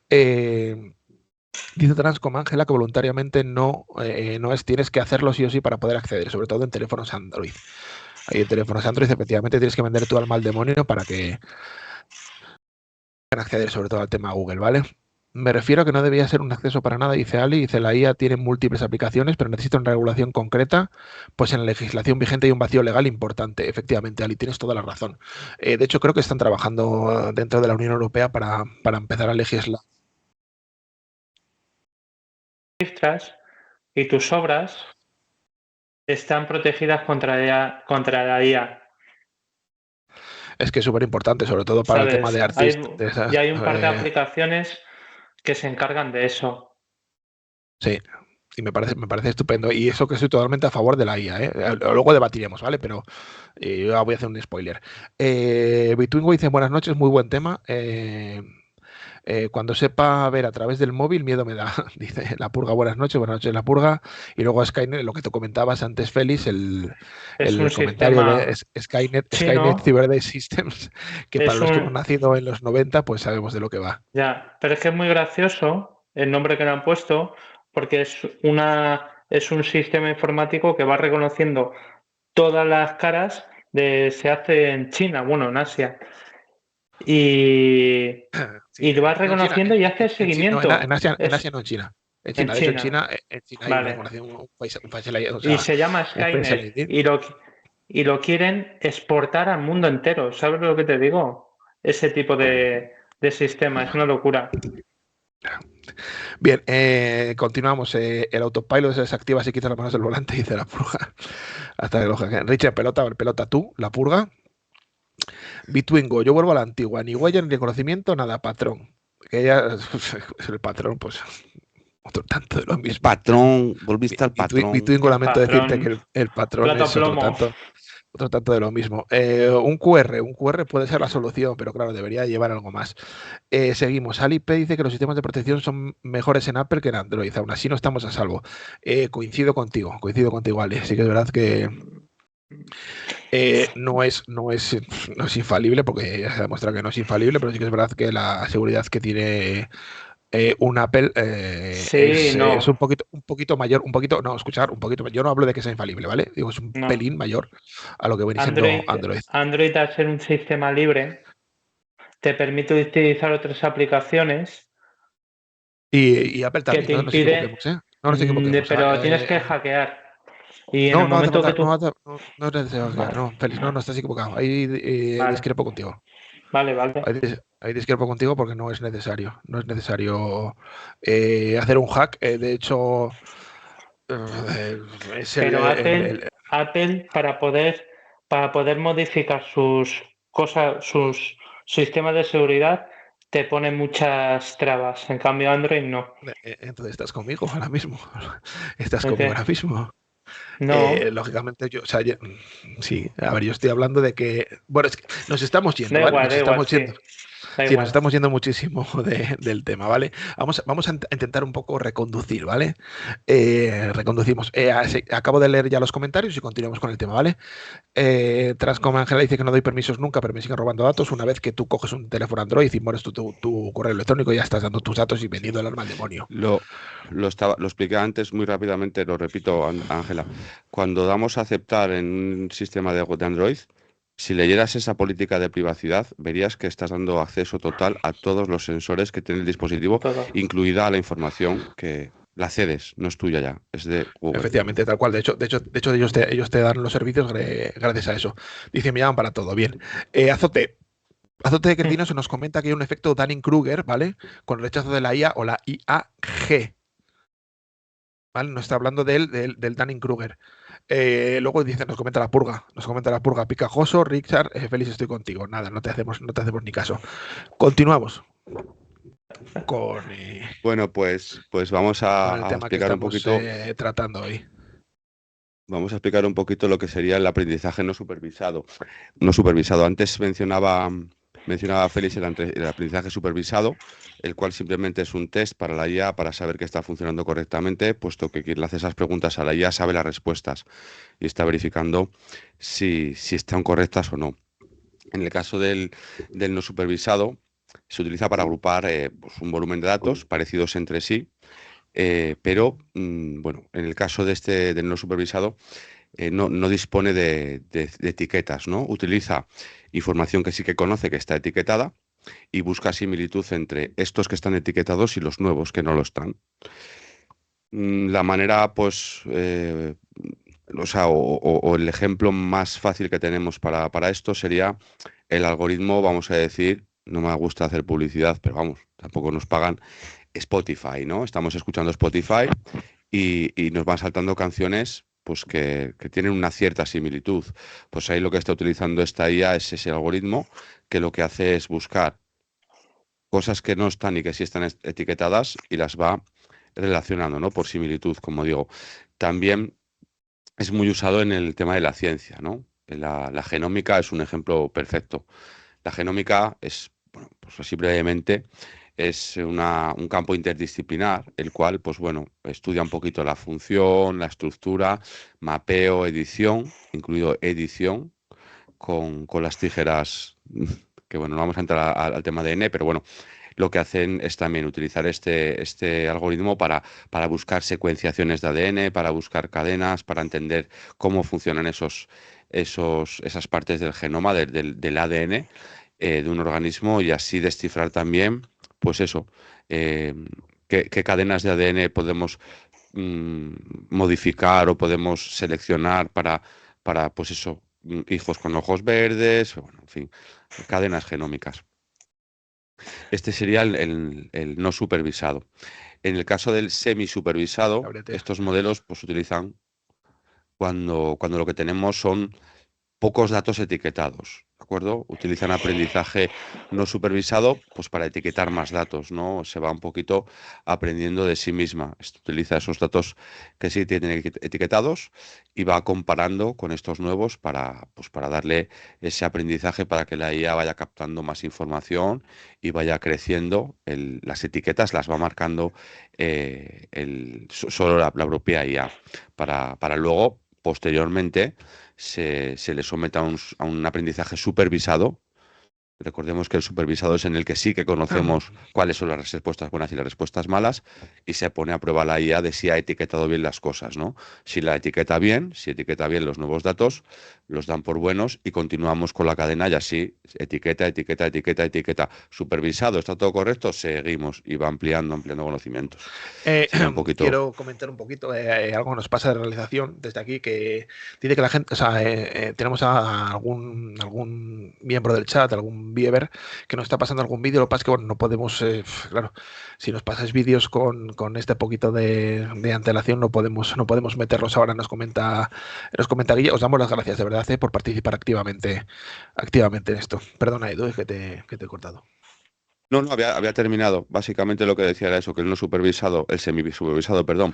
[SPEAKER 1] Dice Transcom Ángela que voluntariamente no tienes que hacerlo sí o sí para poder acceder, sobre todo en teléfonos Android. Ahí en teléfonos Android, efectivamente, tienes que vender tu alma al demonio para que puedan acceder sobre todo al tema Google, ¿vale? Me refiero a que no debía ser un acceso para nada, dice Ali, dice la IA tiene múltiples aplicaciones, pero necesita una regulación concreta, pues en la legislación vigente hay un vacío legal importante. Efectivamente, Ali, tienes toda la razón. De hecho, creo que están trabajando dentro de la Unión Europea para empezar a legislar.
[SPEAKER 3] Y tus obras están protegidas contra la IA.
[SPEAKER 1] Es que es súper importante, sobre todo para el tema de artistas.
[SPEAKER 3] Y hay un par de aplicaciones que se encargan de eso.
[SPEAKER 1] Sí, Y me parece estupendo. Y eso que estoy totalmente a favor de la IA, ¿eh? Luego debatiremos, ¿vale? Pero yo voy a hacer un spoiler. Bitwingo dice, buenas noches, muy buen tema. Cuando sepa ver a través del móvil, miedo me da. Dice La Purga, buenas noches La Purga. Y luego Skynet, lo que te comentabas antes, Félix, el comentario de Skynet Cyber Systems, que para los que hemos nacido en los 90, pues sabemos de lo que va.
[SPEAKER 3] Ya, pero es que es muy gracioso el nombre que le han puesto, porque es un sistema informático que va reconociendo todas las caras se hace en China, bueno, en Asia. Y lo va reconociendo y hace seguimiento.
[SPEAKER 1] En Asia no, en China. En China, de hecho, en China hay
[SPEAKER 3] vale.
[SPEAKER 1] un país o
[SPEAKER 3] sea, y se llama Skynet y lo quieren exportar al mundo entero. ¿Sabes lo que te digo? Ese tipo de sistema, es una locura.
[SPEAKER 1] Bien, continuamos. El autopilot se desactiva si quitas las manos del volante, dice La Purga. Hasta que lo hackeen. Richard, pelota tú, La Purga. Bitwingo, yo vuelvo a la antigua. Ni huella ni reconocimiento, nada, patrón. Que ya el patrón, pues otro tanto de lo mismo.
[SPEAKER 2] El patrón, volviste al patrón.
[SPEAKER 1] Bitwingo, lamento decirte que el patrón
[SPEAKER 3] Plata
[SPEAKER 1] es otro tanto de lo mismo. Un QR puede ser la solución, pero claro, debería llevar algo más. Seguimos. Alip dice que los sistemas de protección son mejores en Apple que en Android. Aún así no estamos a salvo. Coincido contigo, Ali. Sí que es verdad que no es infalible, porque ya se ha demostrado que no es infalible, pero sí que es verdad que la seguridad que tiene un Apple es un poquito mayor, un poquito mayor. Yo no hablo de que sea infalible, ¿vale? Digo, es un pelín mayor a lo que viene siendo Android.
[SPEAKER 3] Android, al ser un sistema libre, te permite utilizar otras aplicaciones
[SPEAKER 1] y Apple también,
[SPEAKER 3] que te impiden,
[SPEAKER 1] no nos equivoquemos.
[SPEAKER 3] Pero tienes que hackear. Y en el momento que tú...
[SPEAKER 1] No es necesario hackear, no, Félix, no estás equivocado. Ahí discrepo contigo.
[SPEAKER 3] Vale.
[SPEAKER 1] Ahí discrepo contigo porque no es necesario. No es necesario hacer un hack. De hecho,
[SPEAKER 3] Apple para poder modificar sus sistemas de seguridad te pone muchas trabas. En cambio, Android no.
[SPEAKER 1] Entonces estás conmigo ahora mismo. Estás conmigo ahora mismo.
[SPEAKER 3] No.
[SPEAKER 1] Lógicamente, sí, a ver, yo estoy hablando de que, bueno, es que nos estamos yendo, ¿vale? Nos estamos yendo muchísimo del tema, ¿vale? Vamos a intentar un poco reconducir, ¿vale? Reconducimos. Acabo de leer ya los comentarios y continuamos con el tema, ¿vale? Transcom Ángela dice que no doy permisos nunca, pero me siguen robando datos. Una vez que tú coges un teléfono Android y mueres tu correo electrónico, ya estás dando tus datos y vendiendo el arma al demonio.
[SPEAKER 2] Lo expliqué antes muy rápidamente, lo repito, Ángela. Cuando damos a aceptar en un sistema de Android, si leyeras esa política de privacidad, verías que estás dando acceso total a todos los sensores que tiene el dispositivo, incluida la información que la cedes, no es tuya ya, es de Google.
[SPEAKER 1] Efectivamente, tal cual. De hecho ellos te dan los servicios gracias a eso. Dice, me llaman para todo. Bien. Azote de Cretino se nos comenta que hay un efecto Dunning-Kruger, ¿vale? Con el rechazo de la IA o la IAG. ¿Vale? No está hablando del Dunning-Kruger. Luego nos comenta la purga, picajoso, Richard, feliz estoy contigo. Nada, no te hacemos ni caso. Continuamos con
[SPEAKER 2] bueno, pues vamos a explicar un poquito
[SPEAKER 1] tratando hoy.
[SPEAKER 2] Vamos a explicar un poquito lo que sería el aprendizaje no supervisado. Antes mencionaba Félix el aprendizaje supervisado, el cual simplemente es un test para la IA para saber que está funcionando correctamente, puesto que quien le hace esas preguntas a la IA sabe las respuestas y está verificando si están correctas o no. En el caso del no supervisado, se utiliza para agrupar pues un volumen de datos parecidos entre sí, pero bueno, en el caso del no supervisado, no dispone de etiquetas, ¿no? Utiliza información que sí que conoce que está etiquetada y busca similitud entre estos que están etiquetados y los nuevos que no lo están. La manera, pues, o el ejemplo más fácil que tenemos para esto sería el algoritmo, vamos a decir, no me gusta hacer publicidad, pero vamos, tampoco nos pagan, Spotify, ¿no? Estamos escuchando Spotify y nos van saltando canciones pues que tienen una cierta similitud. Pues ahí lo que está utilizando esta IA es ese algoritmo que lo que hace es buscar cosas que no están y que sí están etiquetadas y las va relacionando, ¿no? Por similitud, como digo. También es muy usado en el tema de la ciencia, ¿no? La genómica es un ejemplo perfecto. La genómica es, bueno, pues así brevemente, es un campo interdisciplinar, el cual, pues bueno, estudia un poquito la función, la estructura, mapeo, edición, incluido edición, con las tijeras, que bueno, no vamos a entrar al tema de N, pero bueno, lo que hacen es también utilizar este algoritmo para buscar secuenciaciones de ADN, para buscar cadenas, para entender cómo funcionan esas partes del genoma, del ADN de un organismo y así descifrar también, pues eso, eh, qué cadenas de ADN podemos mm, modificar o podemos seleccionar para pues eso, hijos con ojos verdes, bueno, en fin, cadenas genómicas. Este sería el no supervisado. En el caso del semisupervisado, estos modelos pues, se utilizan cuando lo que tenemos son pocos datos etiquetados, ¿de acuerdo? Utilizan aprendizaje no supervisado pues para etiquetar más datos, ¿no? Se va un poquito aprendiendo de sí misma. Esto utiliza esos datos que sí tienen etiquetados y va comparando con estos nuevos pues para darle ese aprendizaje para que la IA vaya captando más información y vaya creciendo. Las etiquetas las va marcando solo la propia IA para luego, posteriormente, se le somete a un aprendizaje supervisado. Recordemos que el supervisado es en el que sí que conocemos cuáles son las respuestas buenas y las respuestas malas y se pone a prueba la IA de si ha etiquetado bien las cosas, ¿no? Si etiqueta bien los nuevos datos, los dan por buenos y continuamos con la cadena y así etiqueta. Supervisado, ¿está todo correcto? Seguimos y va ampliando conocimientos.
[SPEAKER 1] Quiero comentar un poquito algo que nos pasa de realización desde aquí, que dice que la gente, o sea, tenemos a algún miembro del chat, algún viewer que nos está pasando algún vídeo. Lo que pasa es que bueno, no podemos, claro, si nos pasáis vídeos con este poquito de antelación, no podemos meterlos ahora. Nos comenta Guille. Os damos las gracias de verdad por participar activamente en esto. Perdona, Edu, que te he cortado.
[SPEAKER 2] No, había terminado. Básicamente lo que decía era eso, que el no supervisado, el semisupervisado, perdón,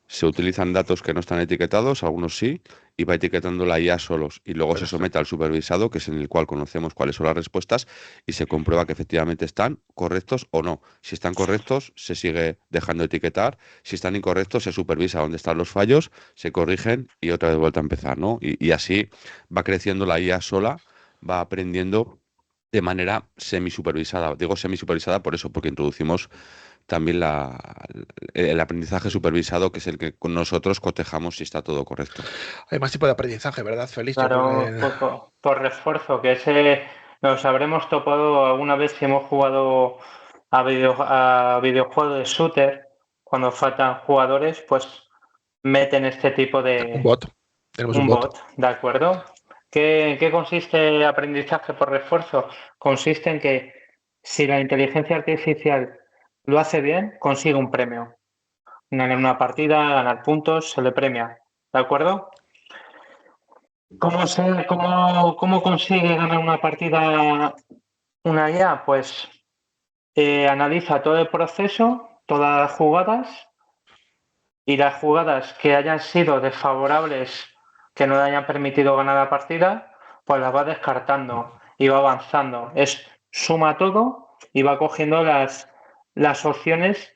[SPEAKER 2] se utilizan datos que no están etiquetados, algunos sí, y va etiquetando la IA solos. Y luego se somete al supervisado, que es en el cual conocemos cuáles son las respuestas, y se comprueba que efectivamente están correctos o no. Si están correctos, se sigue dejando etiquetar. Si están incorrectos, se supervisa dónde están los fallos, se corrigen y otra vez vuelta a empezar, ¿no? Y así va creciendo la IA sola, va aprendiendo de manera semisupervisada. Digo semisupervisada por eso, porque introducimos también el aprendizaje supervisado, que es el que nosotros cotejamos si está todo correcto.
[SPEAKER 1] Hay más tipo de aprendizaje, ¿verdad, Félix?
[SPEAKER 3] Claro, por refuerzo, que nos habremos topado alguna vez si hemos jugado a videojuegos de shooter, cuando faltan jugadores, pues meten este tipo de...
[SPEAKER 1] Un bot. Tenemos un bot,
[SPEAKER 3] ¿de acuerdo? ¿Qué consiste el aprendizaje por refuerzo? Consiste en que si la inteligencia artificial lo hace bien, consigue un premio. Ganar una partida, ganar puntos, se le premia. ¿De acuerdo? ¿Cómo consigue ganar una partida una IA? Pues analiza todo el proceso, todas las jugadas, y las jugadas que hayan sido desfavorables, que no le hayan permitido ganar la partida, pues las va descartando y va avanzando. Suma todo y va cogiendo las opciones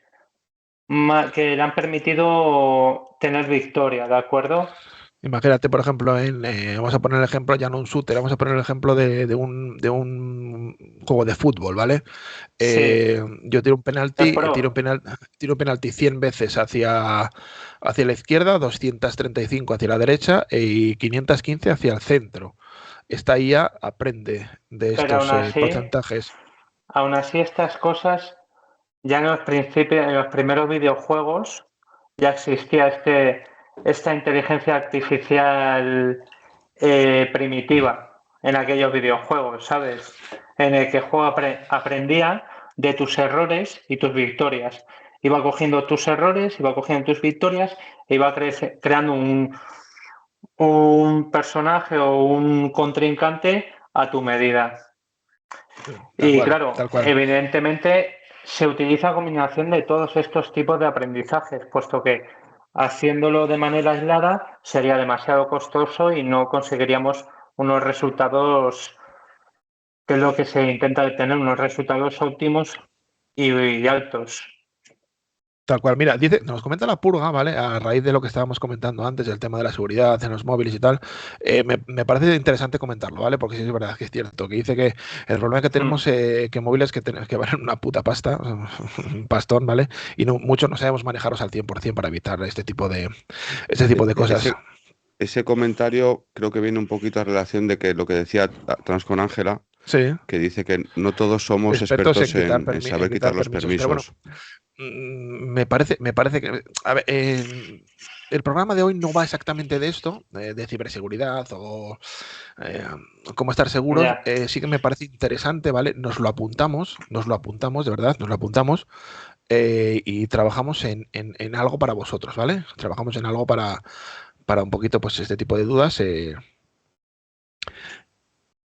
[SPEAKER 3] que le han permitido tener victoria, ¿de acuerdo?
[SPEAKER 1] Imagínate, por ejemplo, vamos a poner el ejemplo, ya no un shooter, vamos a poner el ejemplo de un juego de fútbol, ¿vale?
[SPEAKER 3] Sí.
[SPEAKER 1] Yo tiro un penalti, tiro un penalti 100 veces hacia la izquierda, 235 hacia la derecha y 515 hacia el centro. Esta IA aprende de estos porcentajes.
[SPEAKER 3] Aún así, estas cosas, ya en los primeros videojuegos, ya existía esta inteligencia artificial primitiva en aquellos videojuegos, ¿sabes? En el que el juego aprendía de tus errores y tus victorias. Iba cogiendo tus errores, iba cogiendo tus victorias e iba creando un personaje o un contrincante a tu medida. Y claro, evidentemente se utiliza combinación de todos estos tipos de aprendizajes, puesto que haciéndolo de manera aislada sería demasiado costoso y no conseguiríamos unos resultados, que es lo que se intenta obtener, unos resultados óptimos y altos.
[SPEAKER 1] Tal cual, mira, dice, nos comenta la Purga, ¿vale? A raíz de lo que estábamos comentando antes, del tema de la seguridad en los móviles y tal, me parece interesante comentarlo, ¿vale? Porque sí es verdad que es cierto, que dice que el problema que tenemos, que móviles que valen una puta pasta, un pastón, ¿vale? Y muchos no sabemos manejarlos al 100% para evitar este tipo de cosas.
[SPEAKER 2] Ese comentario creo que viene un poquito a relación de que lo que decía Trans con Ángela,
[SPEAKER 1] sí,
[SPEAKER 2] que dice que no todos somos expertos en saber quitar los permisos.
[SPEAKER 1] Pero bueno, me parece que, a ver, el programa de hoy no va exactamente de esto, de ciberseguridad o cómo estar seguros. Sí que me parece interesante, ¿vale? Nos lo apuntamos, de verdad, nos lo apuntamos y trabajamos en algo para vosotros, ¿vale? Trabajamos en algo para un poquito, pues, este tipo de dudas.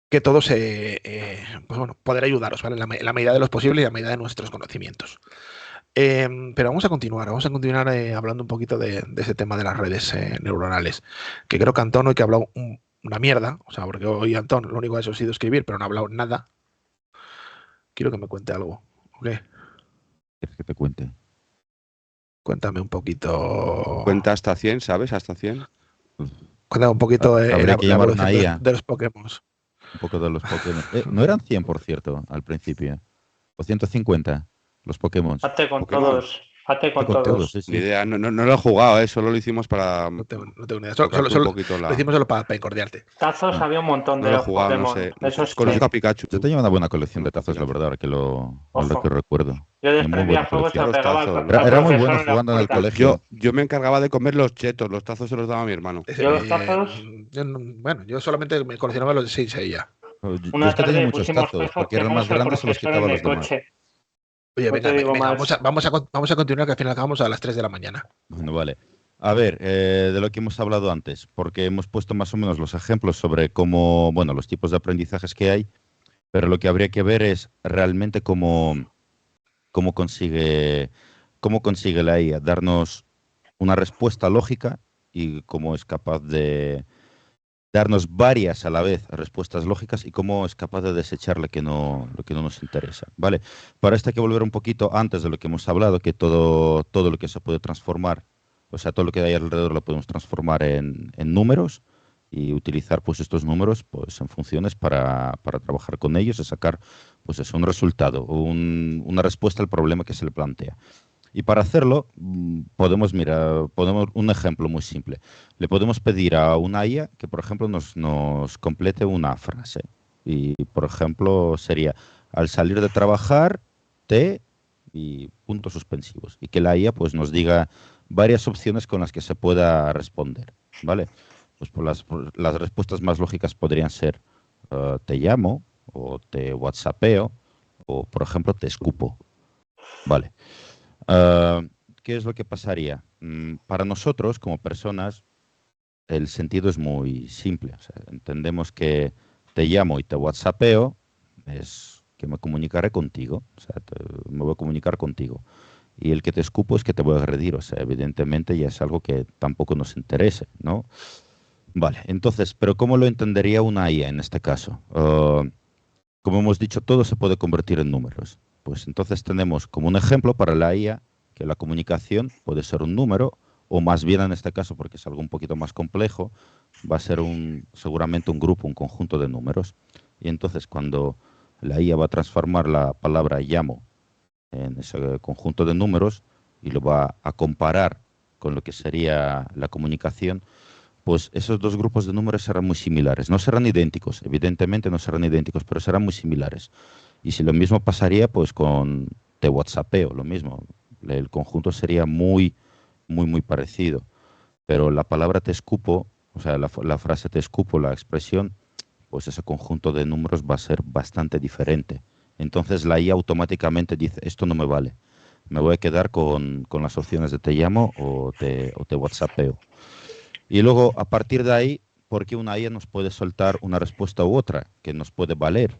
[SPEAKER 1] Que todos, pues bueno, poder ayudaros, ¿vale? En la medida de los posibles y en la medida de nuestros conocimientos. Pero vamos a continuar hablando un poquito de ese tema de las redes neuronales, que creo que Antón hoy que ha hablado una mierda, o sea, porque hoy Antón lo único que ha hecho ha sido escribir, pero no ha hablado nada. Quiero que me cuente algo, ¿ok?
[SPEAKER 4] ¿Quieres que te cuente?
[SPEAKER 1] Cuéntame un poquito.
[SPEAKER 2] Cuenta hasta 100, ¿sabes? Hasta 100.
[SPEAKER 1] Cuéntame un poquito de
[SPEAKER 4] Habría que llamar una IA.
[SPEAKER 1] De los Pokémon.
[SPEAKER 4] Un poco de los Pokémon. No eran 100, por cierto, al principio. O 150, los Pokémon.
[SPEAKER 3] Hazte con todos. Hazte con todos.
[SPEAKER 4] Sí, sí.
[SPEAKER 2] Ni idea, no lo he jugado, solo lo hicimos para...
[SPEAKER 1] No tengo ni idea. Lo hicimos solo para encordiarte.
[SPEAKER 3] Tazos había un montón de
[SPEAKER 2] los Pokémon. No sé. Conozco a Pikachu.
[SPEAKER 4] Yo tenía una buena colección de tazos, la verdad, ahora que lo recuerdo.
[SPEAKER 3] Yo desprendía fuego y se pegaba al
[SPEAKER 4] Era muy bueno jugando en el colegio.
[SPEAKER 2] Yo me encargaba de comer los chetos, los tazos se los daba a mi hermano.
[SPEAKER 3] Yo los tazos...
[SPEAKER 1] yo solamente me coleccionaba los de 6 ya.
[SPEAKER 4] Yo es que tenía muchos tazos, porque eran más grandes se los quitaba los demás.
[SPEAKER 1] Oye, venga, vamos a continuar, que al final acabamos a las 3 de la mañana.
[SPEAKER 4] Bueno, vale. A ver, de lo que hemos hablado antes, porque hemos puesto más o menos los ejemplos sobre cómo, bueno, los tipos de aprendizajes que hay, pero lo que habría que ver es realmente cómo consigue la IA darnos una respuesta lógica y cómo es capaz de darnos varias a la vez respuestas lógicas y cómo es capaz de desechar lo que no nos interesa, ¿vale? Para esto hay que volver un poquito antes de lo que hemos hablado, que todo lo que se puede transformar, o sea, todo lo que hay alrededor lo podemos transformar en números y utilizar pues estos números pues en funciones para trabajar con ellos y sacar pues eso, un resultado, una respuesta al problema que se le plantea. Y para hacerlo, podemos un ejemplo muy simple. Le podemos pedir a una IA que, por ejemplo, nos complete una frase. Y, por ejemplo, sería, al salir de trabajar, y puntos suspensivos. Y que la IA pues, nos diga varias opciones con las que se pueda responder. ¿Vale? Pues las respuestas más lógicas podrían ser, te llamo, o te whatsappeo, o, por ejemplo, te escupo. Vale. ¿Qué es lo que pasaría? Para nosotros, como personas, el sentido es muy simple. O sea, entendemos que te llamo y te whatsappeo, es que me comunicaré contigo. O sea, me voy a comunicar contigo. Y el que te escupo es que te voy a agredir. O sea, evidentemente ya es algo que tampoco nos interese, ¿no? Vale, entonces, ¿pero cómo lo entendería una IA en este caso? Como hemos dicho, todo se puede convertir en números. Pues entonces tenemos como un ejemplo para la IA que la comunicación puede ser un número, o más bien en este caso, porque es algo un poquito más complejo, va a ser seguramente un grupo, un conjunto de números. Y entonces cuando la IA va a transformar la palabra llamo en ese conjunto de números y lo va a comparar con lo que sería la comunicación, pues esos dos grupos de números serán muy similares. No serán idénticos, evidentemente no serán idénticos, pero serán muy similares. Y si lo mismo pasaría pues con te whatsappeo, lo mismo. El conjunto sería muy, muy, muy parecido. Pero la palabra te escupo, o sea, la frase te escupo, la expresión, pues ese conjunto de números va a ser bastante diferente. Entonces la IA automáticamente dice, esto no me vale. Me voy a quedar con las opciones de te llamo o te whatsappeo. Y luego, a partir de ahí, ¿por qué una IA nos puede soltar una respuesta u otra que nos puede valer?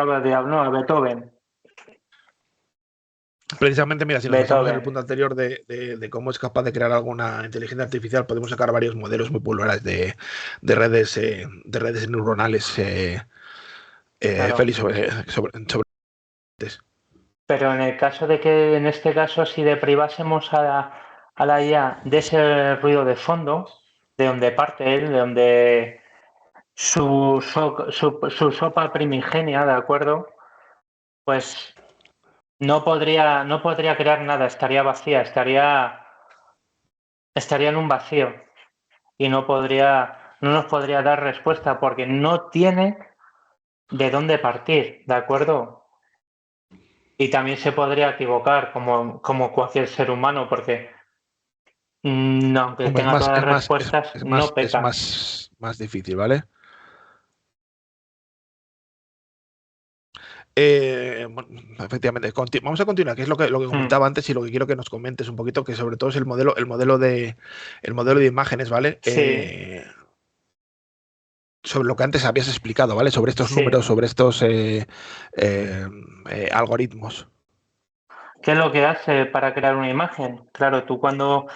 [SPEAKER 3] Robert Diab, no, a Beethoven.
[SPEAKER 1] Precisamente, mira, si nos basamos en el punto anterior de cómo es capaz de crear alguna inteligencia artificial, podemos sacar varios modelos muy populares de redes neuronales,
[SPEAKER 3] Claro.
[SPEAKER 1] Félix, sobre.
[SPEAKER 3] Pero en el caso de que, en este caso, si deprivásemos a la IA de ese ruido de fondo, de donde parte él, de donde su sopa primigenia, ¿de acuerdo? Pues no podría crear nada, estaría vacía, estaría en un vacío y no nos podría dar respuesta porque no tiene de dónde partir, ¿de acuerdo? Y también se podría equivocar como cualquier ser humano, porque aunque
[SPEAKER 1] Hombre,
[SPEAKER 3] tenga todas las respuestas, no
[SPEAKER 1] es
[SPEAKER 3] peca.
[SPEAKER 1] más difícil, ¿vale? Bueno, efectivamente, vamos a continuar, que es lo que comentaba antes y lo que quiero que nos comentes un poquito, que sobre todo es el modelo de imágenes, ¿vale?
[SPEAKER 3] Sí.
[SPEAKER 1] Sobre lo que antes habías explicado, ¿vale? Sobre estos
[SPEAKER 3] Sí.
[SPEAKER 1] números, sobre estos algoritmos.
[SPEAKER 3] ¿Qué es lo que hace para crear una imagen? Claro, tú cuando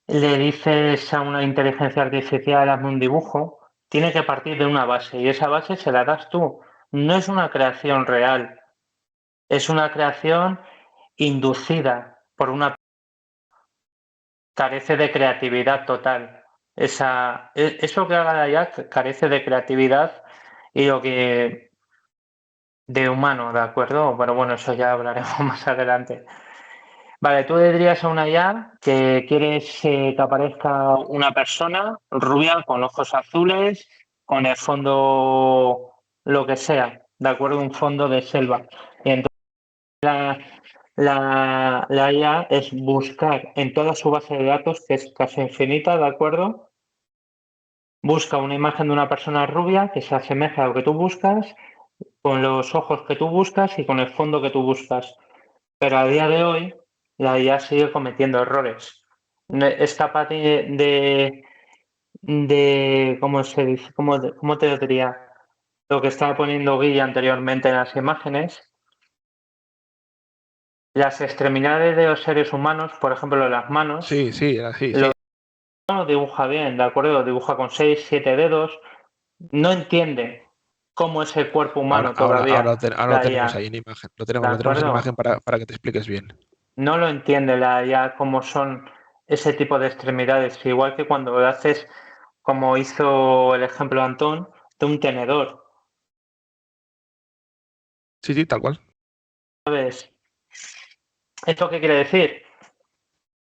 [SPEAKER 3] le dices a una inteligencia artificial hazme un dibujo, tiene que partir de una base y esa base se la das tú. No es una creación real, es una creación inducida por una... Carece de creatividad total. Eso que haga la IA carece de creatividad y lo que... de humano, ¿de acuerdo? Pero bueno, eso ya hablaremos más adelante. Vale, tú le dirías a una IA que quieres que aparezca una persona rubia con ojos azules, con el fondo lo que sea, ¿de acuerdo? Un fondo de selva. Y entonces la IA es buscar en toda su base de datos, que es casi infinita, ¿de acuerdo? Busca una imagen de una persona rubia que se asemeja a lo que tú buscas, con los ojos que tú buscas y con el fondo que tú buscas. Pero a día de hoy la IA sigue cometiendo errores. Es capaz ¿cómo se dice? ¿Cómo te diría? Lo que estaba poniendo Guilla anteriormente en las imágenes. Las extremidades de los seres humanos, por ejemplo, las manos,
[SPEAKER 1] Sí, sí, sí.
[SPEAKER 3] no dibuja bien, ¿de acuerdo? Dibuja con 6, 7 dedos. No entiende cómo es el cuerpo humano todavía,
[SPEAKER 1] Ahora lo
[SPEAKER 3] la
[SPEAKER 1] tenemos
[SPEAKER 3] IA.
[SPEAKER 1] ahí en imagen.
[SPEAKER 3] ¿De
[SPEAKER 1] Lo tenemos en imagen
[SPEAKER 3] acuerdo?
[SPEAKER 1] para que te expliques bien.
[SPEAKER 3] No lo entiende la IA cómo son ese tipo de extremidades. Igual que cuando lo haces, como hizo el ejemplo Antón, de un tenedor.
[SPEAKER 1] Sí, sí, tal cual.
[SPEAKER 3] ¿Sabes? ¿Esto qué quiere decir?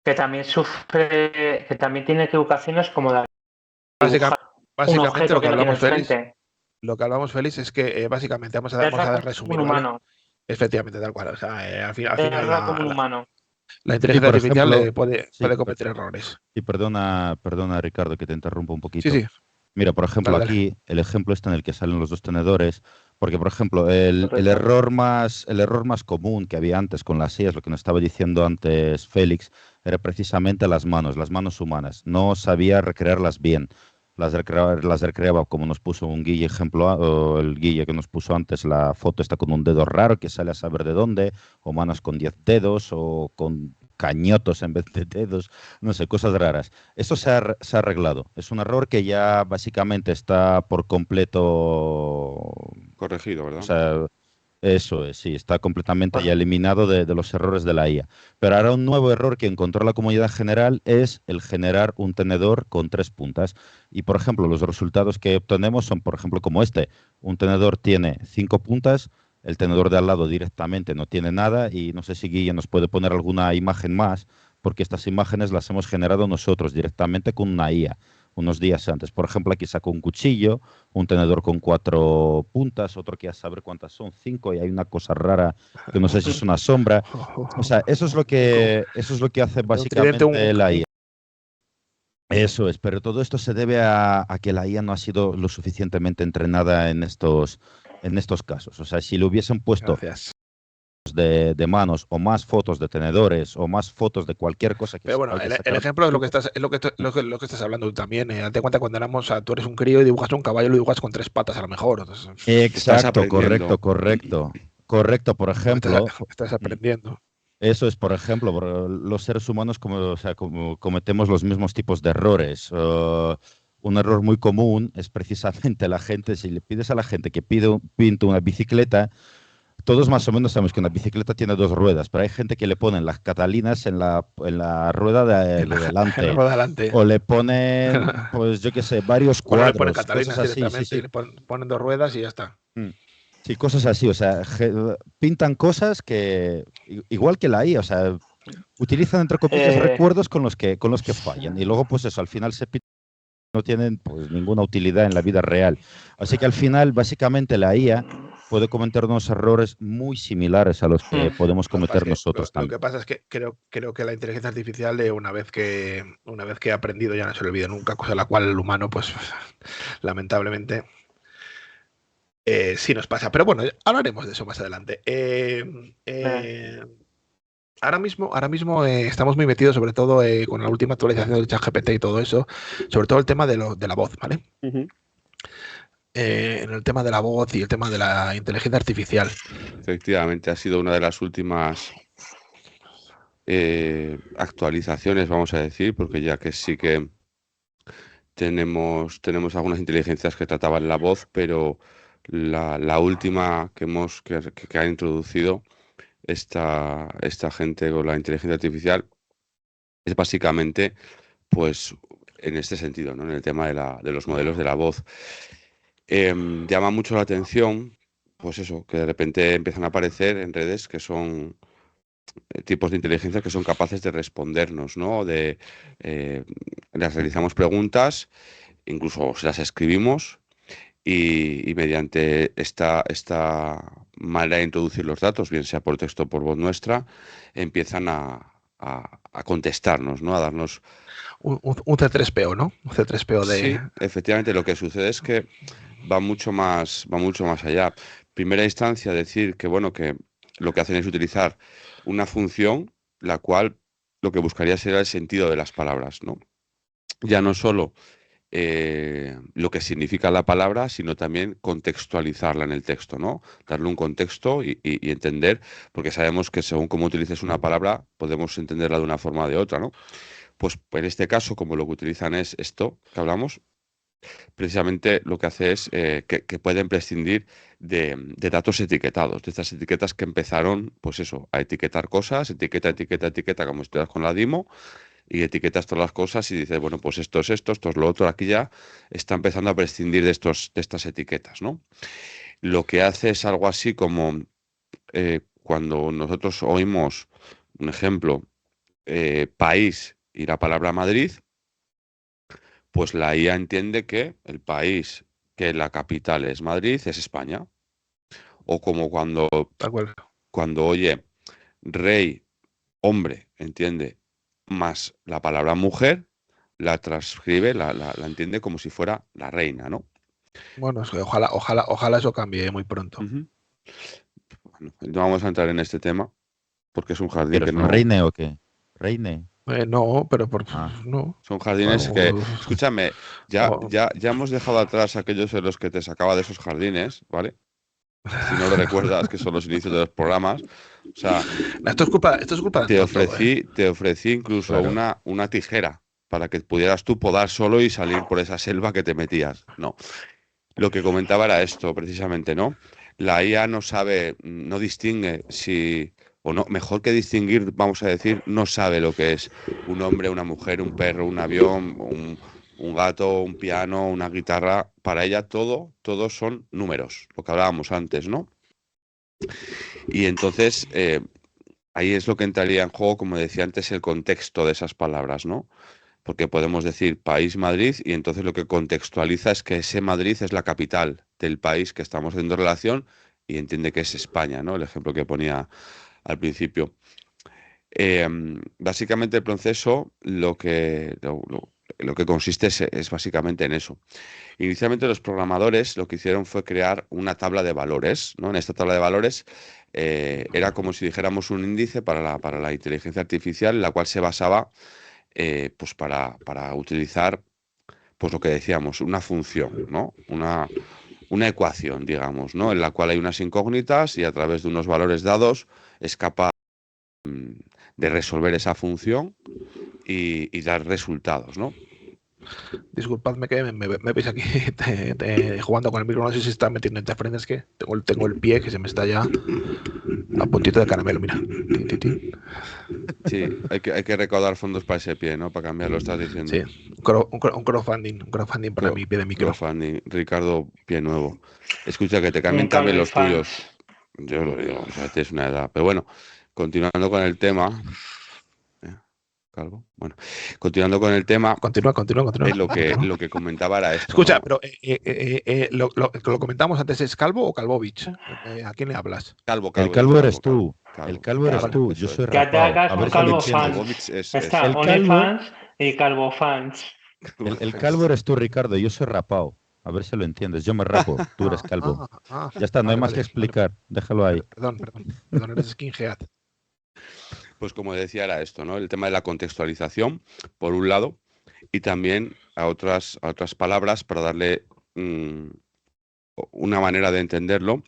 [SPEAKER 3] Que también sufre, que también tiene equivocaciones como la de dibujar un
[SPEAKER 1] Básicamente
[SPEAKER 3] objeto que no tiene enfrente.
[SPEAKER 1] lo que hablamos, Félix, es que básicamente vamos
[SPEAKER 3] Erra
[SPEAKER 1] a
[SPEAKER 3] como
[SPEAKER 1] resumir,
[SPEAKER 3] un
[SPEAKER 1] ¿vale?
[SPEAKER 3] humano.
[SPEAKER 1] Efectivamente, tal cual. O sea, al final
[SPEAKER 3] Erra como un humano.
[SPEAKER 1] la
[SPEAKER 4] Sí,
[SPEAKER 1] inteligencia
[SPEAKER 4] por
[SPEAKER 1] artificial
[SPEAKER 4] ejemplo,
[SPEAKER 1] puede cometer errores.
[SPEAKER 4] y perdona Ricardo que te interrumpa un
[SPEAKER 1] Sí,
[SPEAKER 4] poquito.
[SPEAKER 1] sí,
[SPEAKER 4] Mira, por ejemplo,
[SPEAKER 1] dale.
[SPEAKER 4] aquí el ejemplo está en el que salen los dos tenedores, porque por ejemplo, el
[SPEAKER 3] Correcto.
[SPEAKER 4] error más común que había antes con las IAs, lo que nos estaba diciendo antes Félix, era precisamente las manos humanas. No sabía recrearlas bien. Las recreaba como nos puso un Guille ejemplo, o el Guille que nos puso antes, la foto está con un dedo raro que sale a saber de dónde, o manos con 10 dedos, o con cañotos en vez de dedos, no sé, cosas raras. Eso se ha arreglado. Es un error que ya básicamente está por completo
[SPEAKER 2] corregido, ¿verdad?
[SPEAKER 4] o sea, eso es, sí, está completamente ya
[SPEAKER 3] Pues,
[SPEAKER 4] eliminado de los errores de la IA. Pero ahora un nuevo error que encontró la comunidad general es el generar un tenedor con 3 puntas. Y, por ejemplo, los resultados que obtenemos son, por ejemplo, como este. Un tenedor tiene 5 puntas, el tenedor de al lado directamente no tiene nada y no sé si Guille nos puede poner alguna imagen más, porque estas imágenes las hemos generado nosotros directamente con una IA unos días antes. Por ejemplo, aquí saco un cuchillo, un tenedor con 4 puntas, otro que a saber cuántas son, 5, y hay una cosa rara que no sé si es una sombra. O sea, eso es lo que hace básicamente la IA. Eso es, pero todo esto se debe a que la IA no ha sido lo suficientemente entrenada en estos casos. O sea, si le hubiesen puesto
[SPEAKER 1] Gracias.
[SPEAKER 4] de manos o más fotos de tenedores o más fotos de cualquier cosa que
[SPEAKER 1] Pero
[SPEAKER 4] se
[SPEAKER 1] bueno,
[SPEAKER 4] vaya a
[SPEAKER 1] el
[SPEAKER 4] sacar.
[SPEAKER 1] ejemplo es lo que estás hablando tú también. Date cuenta cuando éramos, o sea, tú eres un crío y dibujas un caballo, lo dibujas con 3 patas a lo mejor. Entonces,
[SPEAKER 2] Estás
[SPEAKER 4] Exacto,
[SPEAKER 2] aprendiendo.
[SPEAKER 4] correcto. Por ejemplo,
[SPEAKER 1] estás aprendiendo.
[SPEAKER 4] eso es, por ejemplo, los seres humanos como cometemos los mismos tipos de errores. Un error muy común es precisamente la gente, si le pides a la gente que pinte una bicicleta, todos más o menos sabemos que una bicicleta tiene 2 ruedas, pero hay gente que le ponen las catalinas en la rueda de
[SPEAKER 1] En la
[SPEAKER 4] delante.
[SPEAKER 1] rueda delante.
[SPEAKER 4] O le ponen, pues yo qué sé, varios
[SPEAKER 1] O no le ponen
[SPEAKER 4] cuadros, cosas
[SPEAKER 1] catalinas
[SPEAKER 4] así, sí,
[SPEAKER 1] directamente,
[SPEAKER 4] sí.
[SPEAKER 1] le ponen 2 ruedas y ya está.
[SPEAKER 4] Sí, cosas así, o sea, pintan cosas que, igual que la IA, o sea, utilizan entre comillas recuerdos con los que fallan. Y luego, pues eso, al final no tienen pues ninguna utilidad en la vida real. Así que al final, básicamente, la IA puede cometer unos errores muy similares a los que podemos cometer nosotros también.
[SPEAKER 1] Lo que pasa es que creo que la inteligencia artificial, una vez que ha aprendido, ya no se le olvida nunca, cosa la cual el humano, pues lamentablemente, sí nos pasa. Pero bueno, hablaremos de eso más adelante. Ahora mismo estamos muy metidos, sobre todo con la última actualización del ChatGPT y todo eso, sobre todo el tema de la voz, ¿vale? En el tema de la voz y el tema de la inteligencia artificial.
[SPEAKER 2] Efectivamente, ha sido una de las últimas actualizaciones, vamos a decir, porque ya que sí que tenemos algunas inteligencias que trataban la voz, pero la última que ha introducido esta gente con la inteligencia artificial es básicamente, pues, en este sentido, ¿no? En el tema de los modelos de la voz. Llama mucho la atención, pues eso, que de repente empiezan a aparecer en redes que son tipos de inteligencia que son capaces de respondernos, ¿no? Les realizamos preguntas, incluso se las escribimos y mediante esta manera de introducir los datos, bien sea por texto o por voz nuestra, empiezan a contestarnos, ¿no? A darnos
[SPEAKER 1] un C3PO, ¿no? Un C3PO de...
[SPEAKER 2] Sí, efectivamente, lo que sucede es que va mucho más allá. Primera instancia, decir que, bueno, que lo que hacen es utilizar una función, la cual lo que buscaría sería el sentido de las palabras, ¿no? Ya no solo lo que significa la palabra, sino también contextualizarla en el texto, ¿no? Darle un contexto y entender, porque sabemos que según cómo utilices una palabra, podemos entenderla de una forma o de otra, ¿no? Pues en este caso, como lo que utilizan es esto que hablamos, precisamente lo que hace es que pueden prescindir de datos etiquetados, de estas etiquetas que empezaron, pues eso, a etiquetar cosas, etiqueta, como estudias con la DIMO, y etiquetas todas las cosas y dices, bueno, pues esto es lo otro. Aquí ya está empezando a prescindir de estas etiquetas, ¿no? Lo que hace es algo así como cuando nosotros oímos, un ejemplo, país y la palabra Madrid, pues la IA entiende que el país, que la capital es Madrid, es España. O como cuando oye rey, hombre, entiende, más la palabra mujer, la transcribe, la entiende como si fuera la reina, ¿no?
[SPEAKER 1] Bueno, es que ojalá eso cambie muy pronto.
[SPEAKER 2] Bueno, no vamos a entrar en este tema, porque es un jardín
[SPEAKER 4] ¿Pero
[SPEAKER 2] que
[SPEAKER 4] es
[SPEAKER 2] no...
[SPEAKER 4] un reine o qué? ¿Reine?
[SPEAKER 1] No, pero no.
[SPEAKER 2] Son jardines que... Escúchame, ya hemos dejado atrás aquellos en los que te sacaba de esos jardines, ¿vale? Si no lo recuerdas, que son los inicios de los programas. O sea,
[SPEAKER 1] esto es culpa de
[SPEAKER 2] te ofrecí incluso una tijera para que pudieras tú podar solo y salir por esa selva que te metías. No. Lo que comentaba era esto, precisamente, ¿no? La IA no sabe, no distingue si... O no, mejor que distinguir, vamos a decir, no sabe lo que es un hombre, una mujer, un perro, un avión, un gato, un piano, una guitarra. Para ella todos son números, lo que hablábamos antes, ¿no? Y entonces ahí es lo que entraría en juego, como decía antes, el contexto de esas palabras, ¿no? Porque podemos decir país Madrid y entonces lo que contextualiza es que ese Madrid es la capital del país que estamos haciendo relación y entiende que es España, ¿no? El ejemplo que ponía al principio. Básicamente el proceso lo que consiste es básicamente en eso. Inicialmente los programadores lo que hicieron fue crear una tabla de valores, ¿no? En esta tabla de valores era como si dijéramos un índice para la inteligencia artificial, en la cual se basaba pues para utilizar pues lo que decíamos, una función, ¿no? Una ecuación, digamos, ¿no? En la cual hay unas incógnitas y a través de unos valores dados es capaz de resolver esa función y dar resultados, ¿no?
[SPEAKER 1] Disculpadme que me veis aquí jugando con el micro, no sé si se está metiendo interferencias, que tengo el pie que se me está ya a puntito de caramelo, mira.
[SPEAKER 2] Sí, hay que recaudar fondos para ese pie, ¿no? Para cambiarlo, estás diciendo.
[SPEAKER 1] Sí, un crowdfanding para mi pie de micro.
[SPEAKER 2] Crowdfunding, Ricardo, pie nuevo. Escucha, que te cambien también los tuyos. Yo lo digo, o sea, tienes una edad. Pero bueno, continuando con el tema. Calvo. Bueno, continuando con el tema.
[SPEAKER 1] Continúa.
[SPEAKER 2] Lo que comentaba era esto.
[SPEAKER 1] Escucha,
[SPEAKER 2] ¿no?
[SPEAKER 1] pero lo comentamos antes, ¿es Calvo o Calvovich? ¿A quién le hablas?
[SPEAKER 2] Calvo.
[SPEAKER 4] El calvo eres tú. El calvo eres tú. Yo soy
[SPEAKER 3] Que te
[SPEAKER 4] rapado.
[SPEAKER 3] hagas
[SPEAKER 4] A
[SPEAKER 3] un
[SPEAKER 4] ver si lo
[SPEAKER 3] calvo
[SPEAKER 4] entiendes.
[SPEAKER 3] fans. Está
[SPEAKER 4] El calvo-
[SPEAKER 3] OnlyFans y calvo fans.
[SPEAKER 4] El calvo eres tú, Ricardo. Yo soy rapado. A ver si lo entiendes. Yo me rapo. Tú eres calvo. Ya está, no hay más que explicar. Déjalo ahí.
[SPEAKER 1] Perdón, eres skinhead.
[SPEAKER 2] Pues como decía, era esto, ¿no? El tema de la contextualización, por un lado, y también a otras palabras para darle una manera de entenderlo.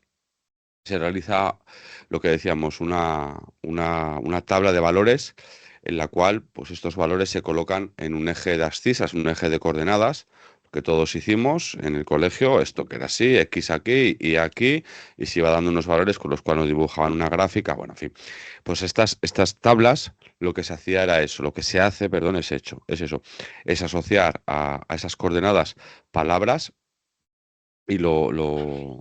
[SPEAKER 2] Se realiza lo que decíamos, una tabla de valores en la cual pues estos valores se colocan en un eje de abscisas, un eje de coordenadas, que todos hicimos en el colegio, esto que era así, X aquí y aquí, y se iba dando unos valores con los cuales nos dibujaban una gráfica, bueno, en fin. Pues estas tablas, lo que se hacía era eso, lo que se hace, perdón, es eso, es asociar a esas coordenadas palabras, y lo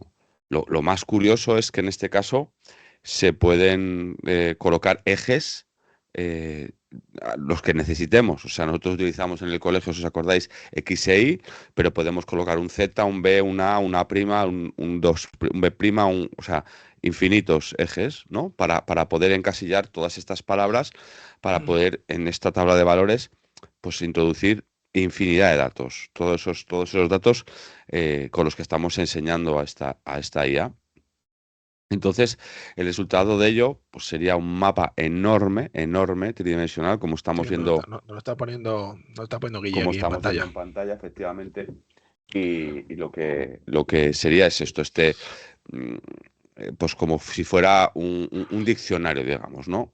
[SPEAKER 2] más curioso es que en este caso se pueden colocar ejes, los que necesitemos. O sea, nosotros utilizamos en el colegio, si os acordáis, X e Y, pero podemos colocar un Z, un B, una A, una prima, un 2, un B prima, o sea, infinitos ejes, ¿no? Para poder encasillar todas estas palabras, para poder en esta tabla de valores, pues introducir infinidad de datos, todos esos datos con los que estamos enseñando a esta IA. Entonces, el resultado de ello pues sería un mapa enorme, tridimensional, como estamos viendo.
[SPEAKER 1] No lo está poniendo Guille
[SPEAKER 2] como
[SPEAKER 1] aquí en
[SPEAKER 2] estamos
[SPEAKER 1] pantalla.
[SPEAKER 2] viendo en pantalla, efectivamente. Y lo que sería es esto, pues como si fuera un diccionario, digamos, ¿no?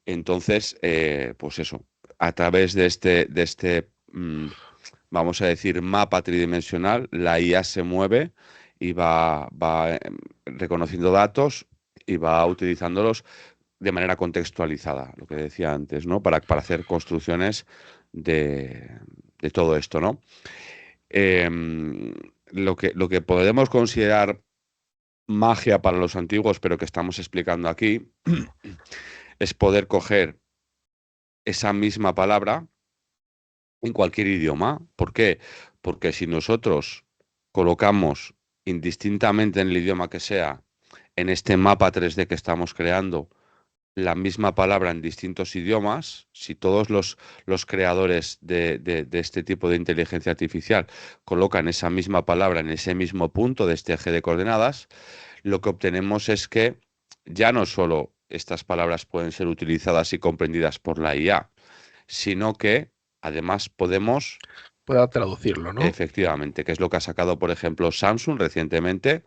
[SPEAKER 2] Entonces, pues eso, a través de este vamos a decir, mapa tridimensional, la IA se mueve y va reconociendo datos y va utilizándolos de manera contextualizada, lo que decía antes, ¿no? Para hacer construcciones de todo esto, ¿no? Lo que podemos considerar magia para los antiguos, pero que estamos explicando aquí, es poder coger esa misma palabra en cualquier idioma. ¿Por qué? Porque si nosotros colocamos indistintamente en el idioma que sea, en este mapa 3D que estamos creando, la misma palabra en distintos idiomas, si todos los creadores de este tipo de inteligencia artificial colocan esa misma palabra en ese mismo punto de este eje de coordenadas, lo que obtenemos es que ya no solo estas palabras pueden ser utilizadas y comprendidas por la IA, sino que además
[SPEAKER 1] pueda traducirlo, ¿no?
[SPEAKER 2] Efectivamente, que es lo que ha sacado, por ejemplo, Samsung recientemente,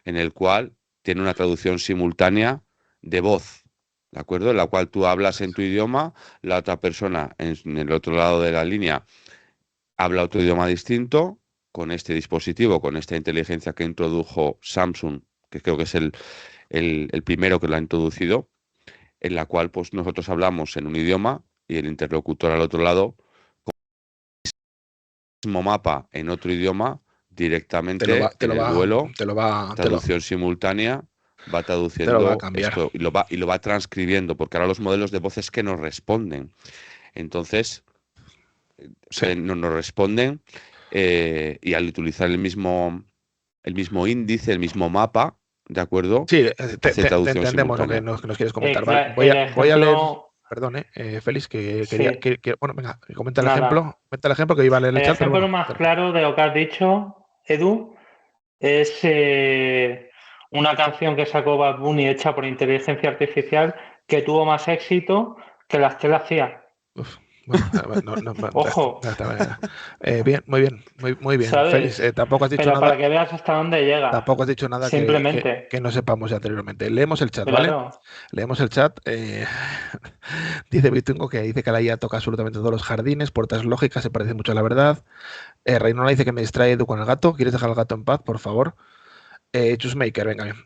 [SPEAKER 2] en el cual tiene una traducción simultánea de voz, ¿de acuerdo? En la cual tú hablas en tu idioma, la otra persona en el otro lado de la línea habla otro idioma distinto, con este dispositivo, con esta inteligencia que introdujo Samsung, que creo que es el primero que lo ha introducido, en la cual pues nosotros hablamos en un idioma y el interlocutor al otro lado mismo mapa en otro idioma directamente en el vuelo, traducción simultánea, va traduciendo esto y lo va transcribiendo, porque ahora los modelos de voces que nos responden. Entonces, nos responden y al utilizar el mismo índice, el mismo mapa, ¿de acuerdo?
[SPEAKER 1] Sí, te entendemos lo que nos quieres comentar. Vale, voy a leer. Perdón, Félix, que quería.
[SPEAKER 3] Sí.
[SPEAKER 1] Bueno, venga, comenta el ejemplo. Comenta el ejemplo que iba a leer el chat.
[SPEAKER 3] El ejemplo más claro de lo que has dicho, Edu, es una canción que sacó Bad Bunny hecha por inteligencia artificial que tuvo más éxito que las que él hacía.
[SPEAKER 1] Bueno,
[SPEAKER 3] Ojo.
[SPEAKER 1] Bien, muy bien.
[SPEAKER 3] ¿Sabes?
[SPEAKER 1] Félix, tampoco has dicho
[SPEAKER 3] pero
[SPEAKER 1] nada.
[SPEAKER 3] Para que veas hasta dónde llega.
[SPEAKER 1] Tampoco has dicho nada
[SPEAKER 3] simplemente.
[SPEAKER 1] Que no sepamos ya anteriormente. Leemos el chat,
[SPEAKER 3] claro.
[SPEAKER 1] ¿vale? Leemos el chat. Dice Bitungo que dice que la IA toca absolutamente todos los jardines, puertas lógicas, se parece mucho a la verdad. Reinola dice que me distrae Edu con el gato. ¿Quieres dejar al gato en paz, por favor? Chusmaker, venga bien.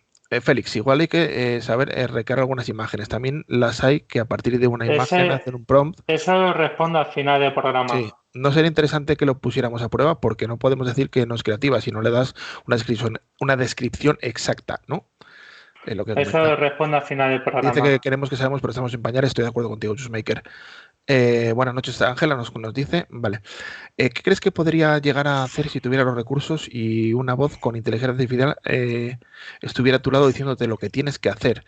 [SPEAKER 1] Félix, igual hay que saber recargar algunas imágenes. También las hay que a partir de una imagen hacen un prompt.
[SPEAKER 3] Eso lo respondo al final del programa.
[SPEAKER 1] Sí, no sería interesante que lo pusiéramos a prueba porque no podemos decir que no es creativa si no le das una descripción exacta, ¿no? lo que
[SPEAKER 3] Eso
[SPEAKER 1] comenta.
[SPEAKER 3] responde al final del programa.
[SPEAKER 1] Dice que queremos que sabemos, pero estamos en pañales. Estoy de acuerdo contigo, Jusmaker. Buenas noches, Ángela nos dice, vale. ¿Qué crees que podría llegar a hacer si tuviera los recursos y una voz con inteligencia artificial estuviera a tu lado diciéndote lo que tienes que hacer?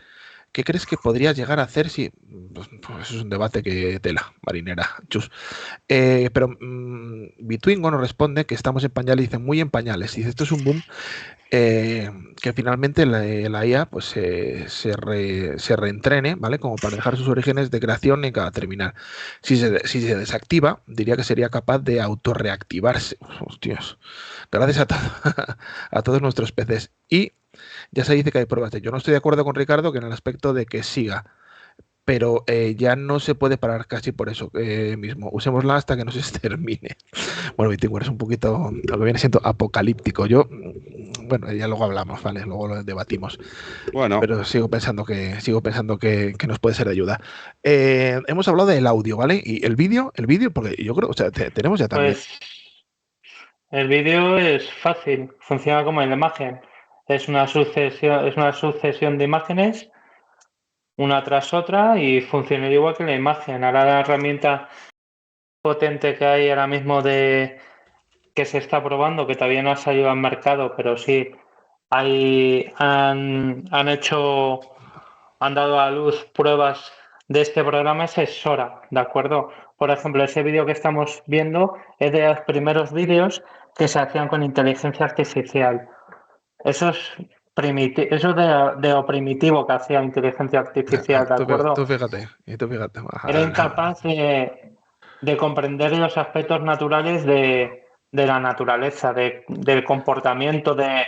[SPEAKER 1] ¿Qué crees que podrías llegar a hacer si...? Pues eso es un debate que tela, marinera, chus. Pero Bitwingo nos responde que estamos en pañales, dice muy en pañales. Dice, esto es un boom que finalmente la IA pues, se reentrene, ¿vale? Como para dejar sus orígenes de creación en cada terminal. Si se desactiva, diría que sería capaz de autorreactivarse. Hostias. Gracias a todos nuestros peces. Y ya se dice que hay pruebas de ello. No estoy de acuerdo con Ricardo que en el aspecto de que siga, pero ya no se puede parar casi por eso mismo. Usémosla hasta que nos extermine. Bueno, Bitcoin es un poquito lo que viene siendo apocalíptico. Bueno, ya luego hablamos, ¿vale? Luego lo debatimos.
[SPEAKER 2] Bueno.
[SPEAKER 1] Pero sigo pensando que nos puede ser de ayuda. Hemos hablado del audio, ¿vale? Y el vídeo, porque yo creo, o sea, tenemos ya también.
[SPEAKER 3] Pues el vídeo es fácil, funciona como en la imagen. Es una sucesión de imágenes una tras otra y funciona igual que la imagen. Ahora la herramienta potente que hay ahora mismo que se está probando, que todavía no ha salido al mercado, pero sí han dado a luz pruebas de este programa, es Sora, ¿de acuerdo? Por ejemplo, ese vídeo que estamos viendo es de los primeros vídeos que se hacían con inteligencia artificial. Eso es de lo primitivo que hacía la inteligencia artificial, ¿de acuerdo?
[SPEAKER 1] Tú fíjate.
[SPEAKER 3] Era incapaz de comprender los aspectos naturales de la naturaleza, del comportamiento de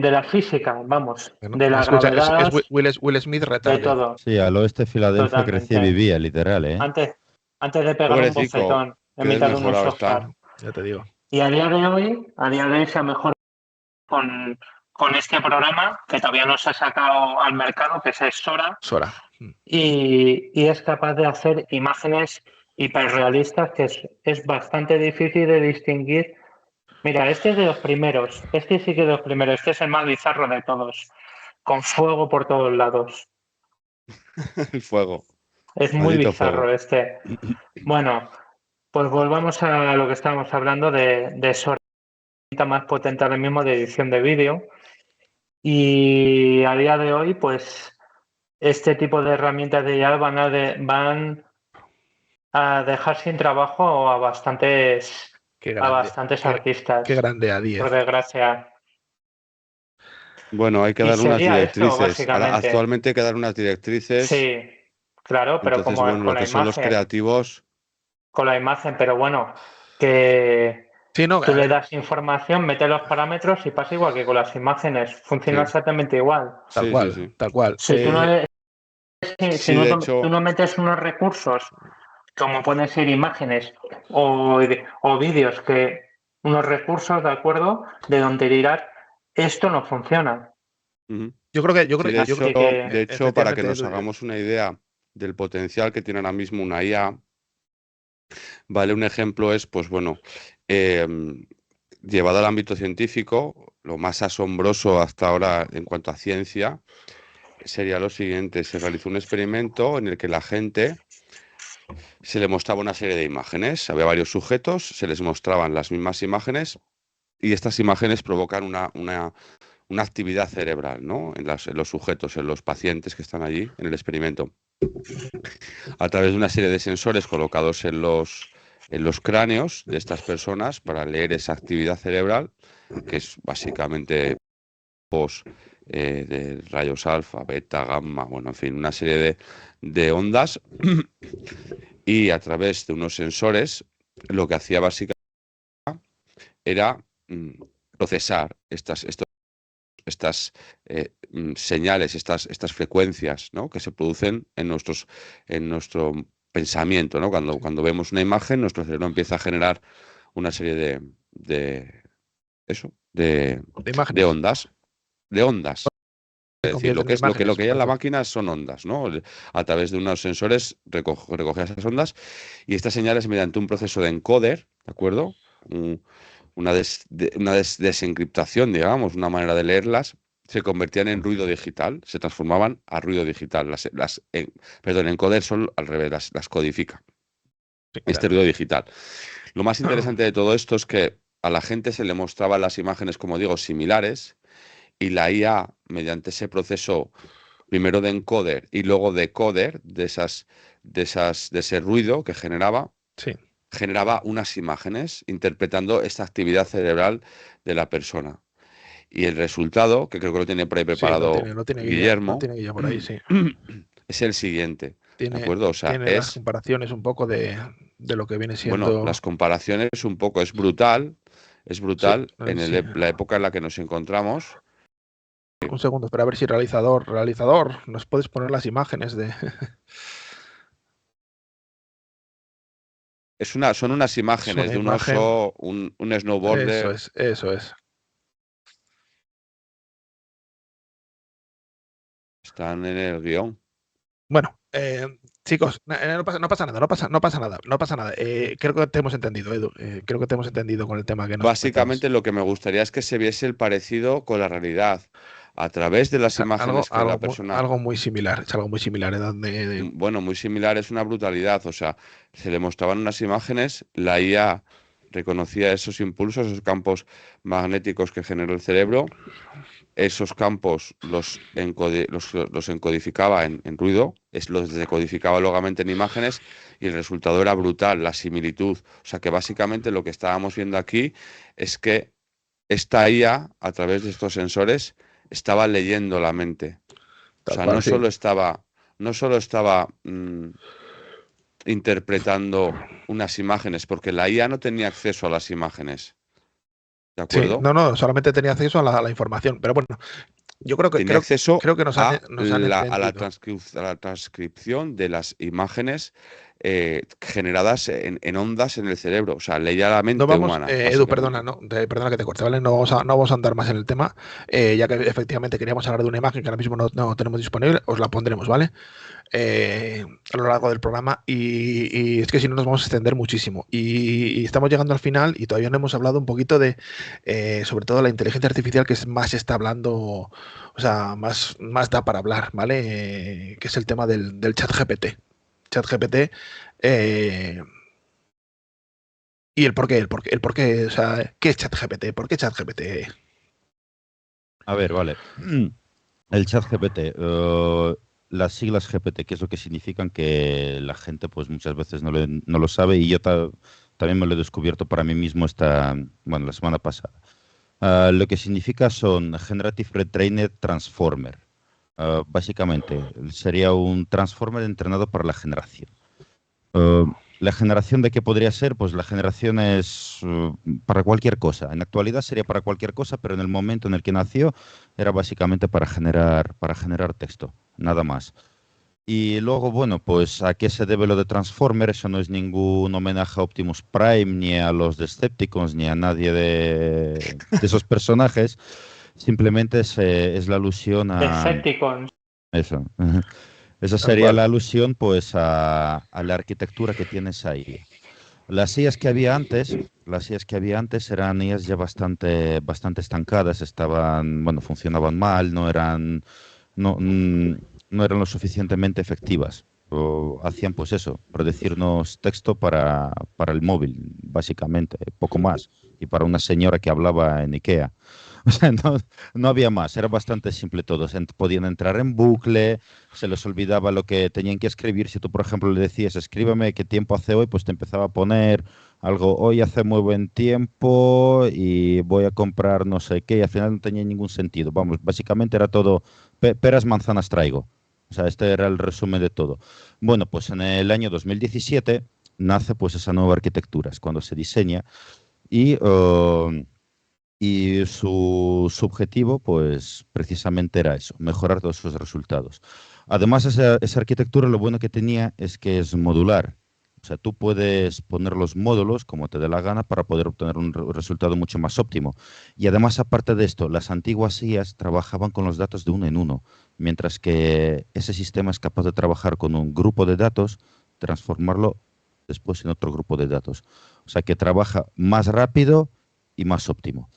[SPEAKER 3] la física, vamos, de la gravedad,
[SPEAKER 1] es Will Smith retarde.
[SPEAKER 3] de todo.
[SPEAKER 4] Sí, al oeste de Filadelfia
[SPEAKER 3] Totalmente.
[SPEAKER 4] crecía y vivía, literal, ¿eh?
[SPEAKER 3] Antes de pegar un bofetón en mitad de un sofá.
[SPEAKER 1] Ya te digo.
[SPEAKER 3] Y a día de hoy se ha mejorado con este programa, que todavía no se ha sacado al mercado, que es Sora. Y es capaz de hacer imágenes hiperrealistas, que es bastante difícil de distinguir. Mira, este es de los primeros, este sí que es de los primeros, este es el más bizarro de todos, con fuego por todos lados.
[SPEAKER 2] El fuego.
[SPEAKER 3] Es muy bizarro este. Bueno, pues volvamos a lo que estábamos hablando de Sora, la más potente ahora mismo de edición de vídeo. Y a día de hoy, pues este tipo de herramientas de IA van a dejar sin trabajo a bastantes artistas.
[SPEAKER 1] Qué grande A10.
[SPEAKER 3] Por desgracia.
[SPEAKER 2] Bueno, hay que dar unas directrices. Actualmente hay que dar unas directrices.
[SPEAKER 3] Sí, claro, pero
[SPEAKER 2] entonces,
[SPEAKER 3] como
[SPEAKER 2] bueno,
[SPEAKER 3] con
[SPEAKER 2] lo que
[SPEAKER 3] la
[SPEAKER 2] son
[SPEAKER 3] imagen,
[SPEAKER 2] los creativos.
[SPEAKER 3] Con la imagen, pero bueno, que
[SPEAKER 1] sí, no,
[SPEAKER 3] tú le das información, mete los parámetros y pasa igual que con las imágenes. Funciona exactamente igual.
[SPEAKER 1] Tal cual.
[SPEAKER 3] Si tú no metes unos recursos, como pueden ser imágenes o vídeos, unos recursos, ¿de acuerdo? De donde tirar, esto no funciona.
[SPEAKER 1] Yo creo que
[SPEAKER 2] de hecho, para que nos hagamos una idea del potencial que tiene ahora mismo una IA, vale, un ejemplo es, pues bueno, llevado al ámbito científico, lo más asombroso hasta ahora en cuanto a ciencia sería lo siguiente: se realizó un experimento en el que la gente se le mostraba una serie de imágenes, había varios sujetos, se les mostraban las mismas imágenes y estas imágenes provocan una actividad cerebral, ¿no? En los sujetos, en los pacientes que están allí en el experimento. A través de una serie de sensores colocados en los cráneos de estas personas para leer esa actividad cerebral, que es básicamente de rayos alfa, beta, gamma, bueno, en fin, una serie de ondas, y a través de unos sensores lo que hacía básicamente era procesar estas señales, estas frecuencias, ¿no?, que se producen en nuestro pensamiento, ¿no? Cuando vemos una imagen, nuestro cerebro empieza a generar una serie de ondas. Es decir, lo que hay en la máquina son ondas, ¿no? A través de unos sensores recoge esas ondas y estas señales, mediante un proceso de encoder, ¿de acuerdo? Una desencriptación, digamos, una manera de leerlas, se convertían en ruido digital, se transformaban a ruido digital. Encoder son al revés, las codifica.
[SPEAKER 1] Sí,
[SPEAKER 2] Este
[SPEAKER 1] claro.
[SPEAKER 2] ruido digital. Lo más interesante de todo esto es que a la gente se le mostraban las imágenes, como digo, similares, y la IA, mediante ese proceso primero de encoder y luego de decoder de ese ruido que generaba,
[SPEAKER 1] Sí.
[SPEAKER 2] generaba unas imágenes interpretando esta actividad cerebral de la persona. Y el resultado, que creo que lo tiene por ahí
[SPEAKER 1] Sí,
[SPEAKER 2] preparado
[SPEAKER 1] lo tiene
[SPEAKER 2] Guillermo,
[SPEAKER 1] Guilla por ahí, sí.
[SPEAKER 2] es el siguiente, ¿de
[SPEAKER 1] Tiene,
[SPEAKER 2] acuerdo? O sea,
[SPEAKER 1] tiene las comparaciones un poco de lo que viene
[SPEAKER 2] bueno,
[SPEAKER 1] siendo.
[SPEAKER 2] las comparaciones un poco, es brutal
[SPEAKER 1] Sí, sí.
[SPEAKER 2] la época en la que nos encontramos.
[SPEAKER 1] Un segundo, espera a ver si realizador, nos puedes poner las imágenes de.
[SPEAKER 2] Son unas
[SPEAKER 1] Es
[SPEAKER 2] imágenes
[SPEAKER 1] una
[SPEAKER 2] de un
[SPEAKER 1] imagen.
[SPEAKER 2] oso, un snowboarder.
[SPEAKER 1] Eso es.
[SPEAKER 2] Están en el guión.
[SPEAKER 1] Bueno, chicos, no pasa nada. Creo que te hemos entendido, Edu. Creo que te hemos entendido con el tema que nos
[SPEAKER 2] Básicamente
[SPEAKER 1] comentabas.
[SPEAKER 2] lo que me gustaría es que se viese el parecido con la realidad a través de las imágenes que la persona...
[SPEAKER 1] Algo muy similar, es algo muy similar.
[SPEAKER 2] Bueno, muy similar, es una brutalidad. O sea, se le mostraban unas imágenes, la IA reconocía esos impulsos, esos campos magnéticos que generó el cerebro, esos campos los encodificaba en ruido, los decodificaba luego en imágenes y el resultado era brutal, la similitud. O sea que básicamente lo que estábamos viendo aquí es que esta IA, a través de estos sensores, estaba leyendo la mente. O
[SPEAKER 1] Tal
[SPEAKER 2] sea,
[SPEAKER 1] cual, sí.
[SPEAKER 2] no solo estaba interpretando unas imágenes, porque la IA no tenía acceso a las imágenes. ¿De
[SPEAKER 1] Sí,
[SPEAKER 2] acuerdo?
[SPEAKER 1] no, solamente tenía acceso a la información. Pero bueno, yo creo que
[SPEAKER 2] Tenía acceso
[SPEAKER 1] nos han
[SPEAKER 2] a la
[SPEAKER 1] entendido.
[SPEAKER 2] transcripción de las imágenes generadas en ondas en el cerebro. O sea, leía la
[SPEAKER 1] No
[SPEAKER 2] mente
[SPEAKER 1] vamos,
[SPEAKER 2] humana,
[SPEAKER 1] Edu, perdona,
[SPEAKER 2] básicamente.
[SPEAKER 1] perdona que te corte, ¿vale? No vamos a andar más en el tema, ya que efectivamente queríamos hablar de una imagen que ahora mismo no tenemos disponible, os la pondremos, ¿vale? A lo largo del programa y es que si no nos vamos a extender muchísimo y estamos llegando al final y todavía no hemos hablado un poquito de sobre todo la inteligencia artificial que es más está hablando, o sea, más da para hablar, ¿vale? Que es el tema del chat GPT. Chat GPT y el por qué, o sea, ¿qué es chat GPT? ¿Por qué chat GPT?
[SPEAKER 4] A ver, vale. El chat GPT, las siglas GPT, ¿qué es lo que significan? Que la gente pues muchas veces no lo sabe y yo también me lo he descubierto para mí mismo la semana pasada. Lo que significa son Generative Retrained Transformer. Básicamente, sería un transformer entrenado para la generación. ¿La generación de qué podría ser? Pues la generación es para cualquier cosa. En la actualidad sería para cualquier cosa, pero en el momento en el que nació era básicamente para generar texto, nada más. Y luego, bueno, pues ¿a qué se debe lo de Transformer? Eso no es ningún homenaje a Optimus Prime, ni a los Decepticons, ni a nadie de esos personajes. Simplemente es la alusión a...
[SPEAKER 3] Decepticons.
[SPEAKER 4] Eso. Esa
[SPEAKER 1] Tal
[SPEAKER 4] sería
[SPEAKER 1] cual.
[SPEAKER 4] la alusión, pues, a la arquitectura que tienes ahí. Las IAs que había antes, eran IAs ya bastante estancadas, bueno, funcionaban mal, no, no eran lo suficientemente efectivas. O hacían, pues eso, predecirnos texto para el móvil, básicamente, poco más. Y para una señora que hablaba en IKEA. O sea, no había más, era bastante simple todo. Podían entrar en bucle, se les olvidaba lo que tenían que escribir. Si tú, por ejemplo, le decías, escríbeme qué tiempo hace hoy, pues te empezaba a poner algo, hoy hace muy buen tiempo y voy a comprar no sé qué, y al final no tenía ningún sentido. Vamos, básicamente era todo, peras, manzanas traigo. O sea, este era el resumen de todo. Bueno, pues en el año 2017 nace pues esa nueva arquitectura, es cuando se diseña y... y su objetivo, pues precisamente era eso, mejorar todos sus resultados. Además, esa arquitectura lo bueno que tenía es que es modular. O sea, tú puedes poner los módulos como te dé la gana para poder obtener un resultado mucho más óptimo. Y además, aparte de esto, las antiguas IAs trabajaban con los datos de uno en uno, mientras que ese sistema es capaz de trabajar con un grupo de datos, transformarlo después en otro grupo de datos. O sea, que trabaja más rápido y más óptimo.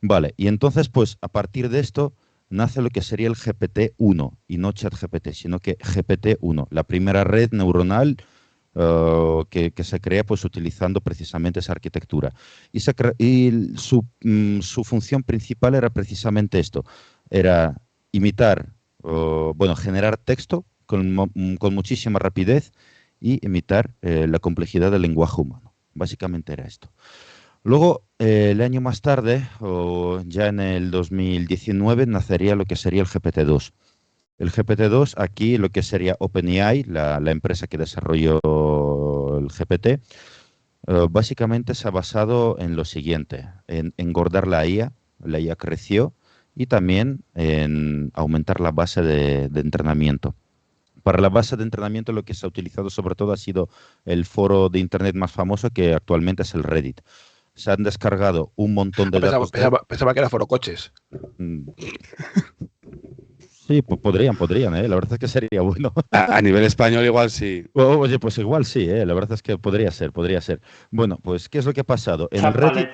[SPEAKER 4] Vale, y entonces, pues a partir de esto, nace lo que sería el GPT-1 y no ChatGPT, sino que GPT-1, la primera red neuronal que se crea pues utilizando precisamente esa arquitectura. Y su función principal era precisamente esto, era imitar, generar texto con muchísima rapidez y imitar la complejidad del lenguaje humano. Básicamente era esto. Luego, el año más tarde, o ya en el 2019, nacería lo que sería el GPT-2. El GPT-2, aquí lo que sería OpenAI, la empresa que desarrolló el GPT, básicamente se ha basado en lo siguiente, en engordar la IA creció, y también en aumentar la base de entrenamiento. Para la base de entrenamiento lo que se ha utilizado sobre todo ha sido el foro de Internet más famoso, que actualmente es el Reddit. Se han descargado un montón de datos.
[SPEAKER 1] Pensaba que era foro coches.
[SPEAKER 4] Sí, pues podrían, ¿eh? La verdad es que sería bueno.
[SPEAKER 2] A nivel español igual sí.
[SPEAKER 4] Oye, pues igual sí, ¿eh? La verdad es que podría ser. Bueno, pues, ¿qué es lo que ha pasado? En el Reddit,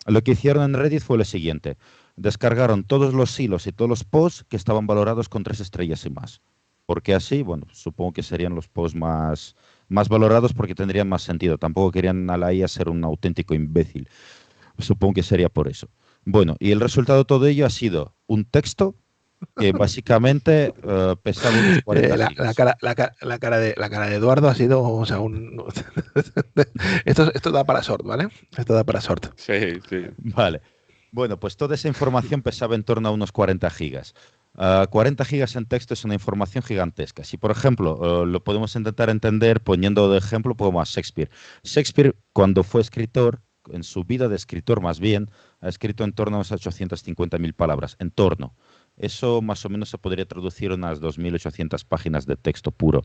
[SPEAKER 4] lo que hicieron en Reddit fue lo siguiente. Descargaron todos los hilos y todos los posts que estaban valorados con 3 estrellas y más. Porque así, bueno, supongo que serían los posts más valorados porque tendrían más sentido. Tampoco querían a la IA ser un auténtico imbécil. Supongo que sería por eso. Bueno, y el resultado de todo ello ha sido un texto que básicamente pesaba unos 40 gigas.
[SPEAKER 1] La cara de Eduardo ha sido, o sea, esto da para short, ¿vale? Esto da para short.
[SPEAKER 2] Sí, sí.
[SPEAKER 4] Vale. Bueno, pues toda esa información pesaba en torno a unos 40 gigas. 40 gigas en texto es una información gigantesca. Si, por ejemplo, lo podemos intentar entender poniendo de ejemplo como a Shakespeare. Shakespeare, cuando fue escritor, en su vida de escritor más bien, ha escrito en torno a unas 850.000 palabras. En torno. Eso más o menos se podría traducir en unas 2.800 páginas de texto puro.